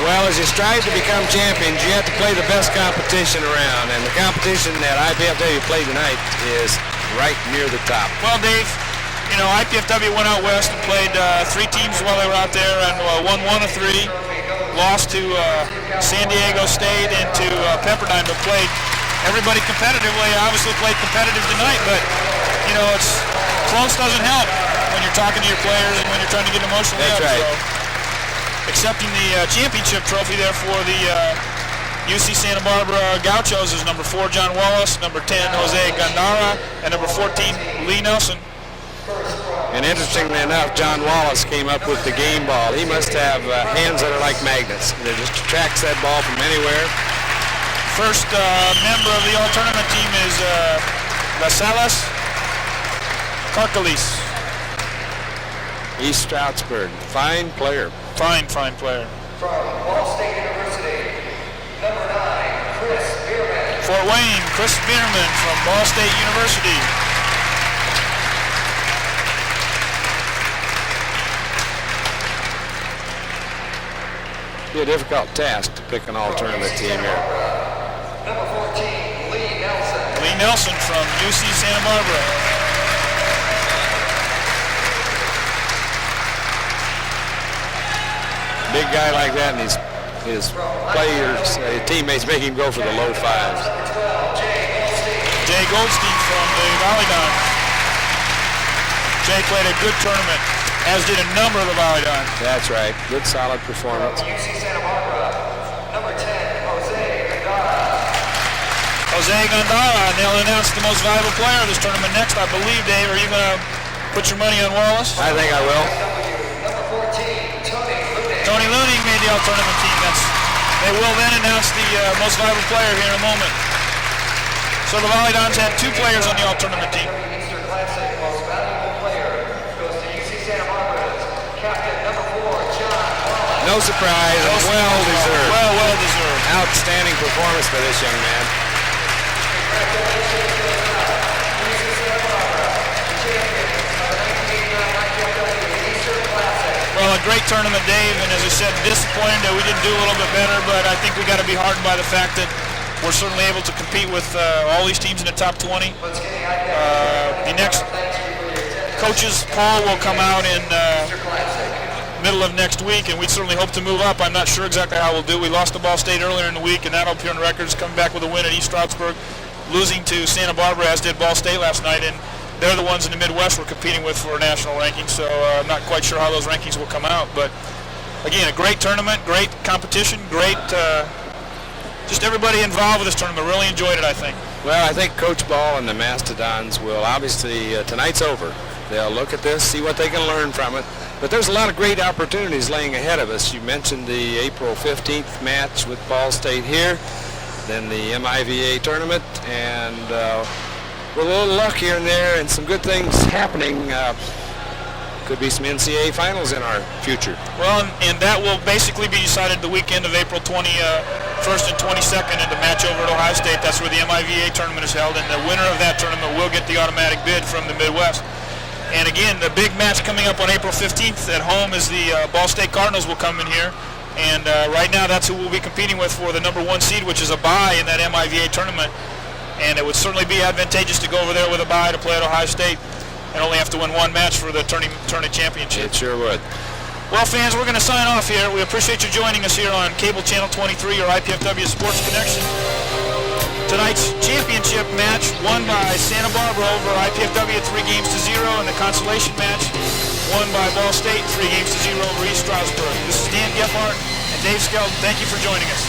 Speaker 3: Well, as you strive to become champions, you have to play the best competition around, and the competition that IPFW played tonight is right near the top.
Speaker 2: Well, Dave, you know, IPFW went out west and played 3 teams while they were out there and won 1 of 3, lost to San Diego State and to Pepperdine, but played everybody competitively. Obviously played competitive tonight, but, you know, it's close doesn't help when you're talking to your players and when you're trying to get emotionally up.
Speaker 3: That's right.
Speaker 2: So, accepting the championship trophy there for the UC Santa Barbara Gauchos is number 4, John Wallace, number 10, Jose Gandara, and number 14, Lee Nelson.
Speaker 3: And interestingly enough, John Wallace came up with the game ball. He must have hands that are like magnets. They just attracts that ball from anywhere.
Speaker 2: First member of the all-tournament team is Lasalas Karkalis.
Speaker 3: East Stroudsburg, fine player.
Speaker 2: Fine player.
Speaker 4: From Ball State University, number 9, Chris Bierman.
Speaker 2: Fort Wayne, Chris Bierman from Ball State University.
Speaker 3: Be a difficult task to pick an all-tournament team here.
Speaker 4: Number 14, Lee Nelson.
Speaker 2: Lee Nelson from UC Santa Barbara.
Speaker 3: Big guy like that, and his players, teammates make him go for the low fives.
Speaker 2: Jay Goldstein from the Volleyball. Jay played a good tournament, as did a number of the Volleyball.
Speaker 3: That's right. Good, solid performance.
Speaker 4: UC Santa Barbara, number 10, Jose Gandara.
Speaker 2: Jose Gandara, and they'll announce the most valuable player of this tournament next, I believe. Dave, are you going to put your money on Wallace?
Speaker 3: I think I will.
Speaker 4: Number 14, Tony Luning.
Speaker 2: Tony Luning made the all-tournament team. They will then announce the most valuable player here in a moment. So the Volleyball had 2 players on the all-tournament team.
Speaker 4: Easter Classic most valuable player goes to UC Santa Barbara's captain, number 4, John Wallace.
Speaker 3: No surprise. Well deserved.
Speaker 2: Well deserved.
Speaker 3: Outstanding performance by this young man.
Speaker 4: Congratulations to UC Santa Barbara, the champions of the 1989 IPFW Easter Classic.
Speaker 2: Well, a great tournament, Dave, and as I said, disappointed that we didn't do a little bit better, but I think we got to be heartened by the fact that we're certainly able to compete with all these teams in the top 20. The next coaches poll will come out in middle of next week, and we certainly hope to move up. I'm not sure exactly how we'll do. We lost to Ball State earlier in the week, and that'll appear on the records, coming back with a win at East Stroudsburg, losing to Santa Barbara, as did Ball State last night, and they're the ones in the Midwest we're competing with for national rankings, so I'm not quite sure how those rankings will come out. But again, a great tournament, great competition, great, just everybody involved with this tournament really enjoyed it, I think.
Speaker 3: Well, I think Coach Ball and the Mastodons will obviously, tonight's over. They'll look at this, see what they can learn from it. But there's a lot of great opportunities laying ahead of us. You mentioned the April 15th match with Ball State here, then the MIVA tournament, and with a little luck here and there and some good things happening, could be some NCAA finals in our future.
Speaker 2: Well, and that will basically be decided the weekend of April 21st and 22nd in the match over at Ohio State. That's where the MIVA tournament is held, and the winner of that tournament will get the automatic bid from the Midwest. And again, the big match coming up on April 15th at home is the Ball State Cardinals will come in here. And right now that's who we'll be competing with for the number 1 seed, which is a bye in that MIVA tournament. And it would certainly be advantageous to go over there with a bye to play at Ohio State and only have to win 1 match for the tournament championship.
Speaker 3: It sure would.
Speaker 2: Well, fans, we're going to sign off here. We appreciate you joining us here on Cable Channel 23 or IPFW Sports Connection. Tonight's championship match won by Santa Barbara over IPFW 3-0, and the consolation match won by Ball State 3-0 over East Stroudsburg. This is Dan Gephardt and Dave Skelton. Thank you for joining us.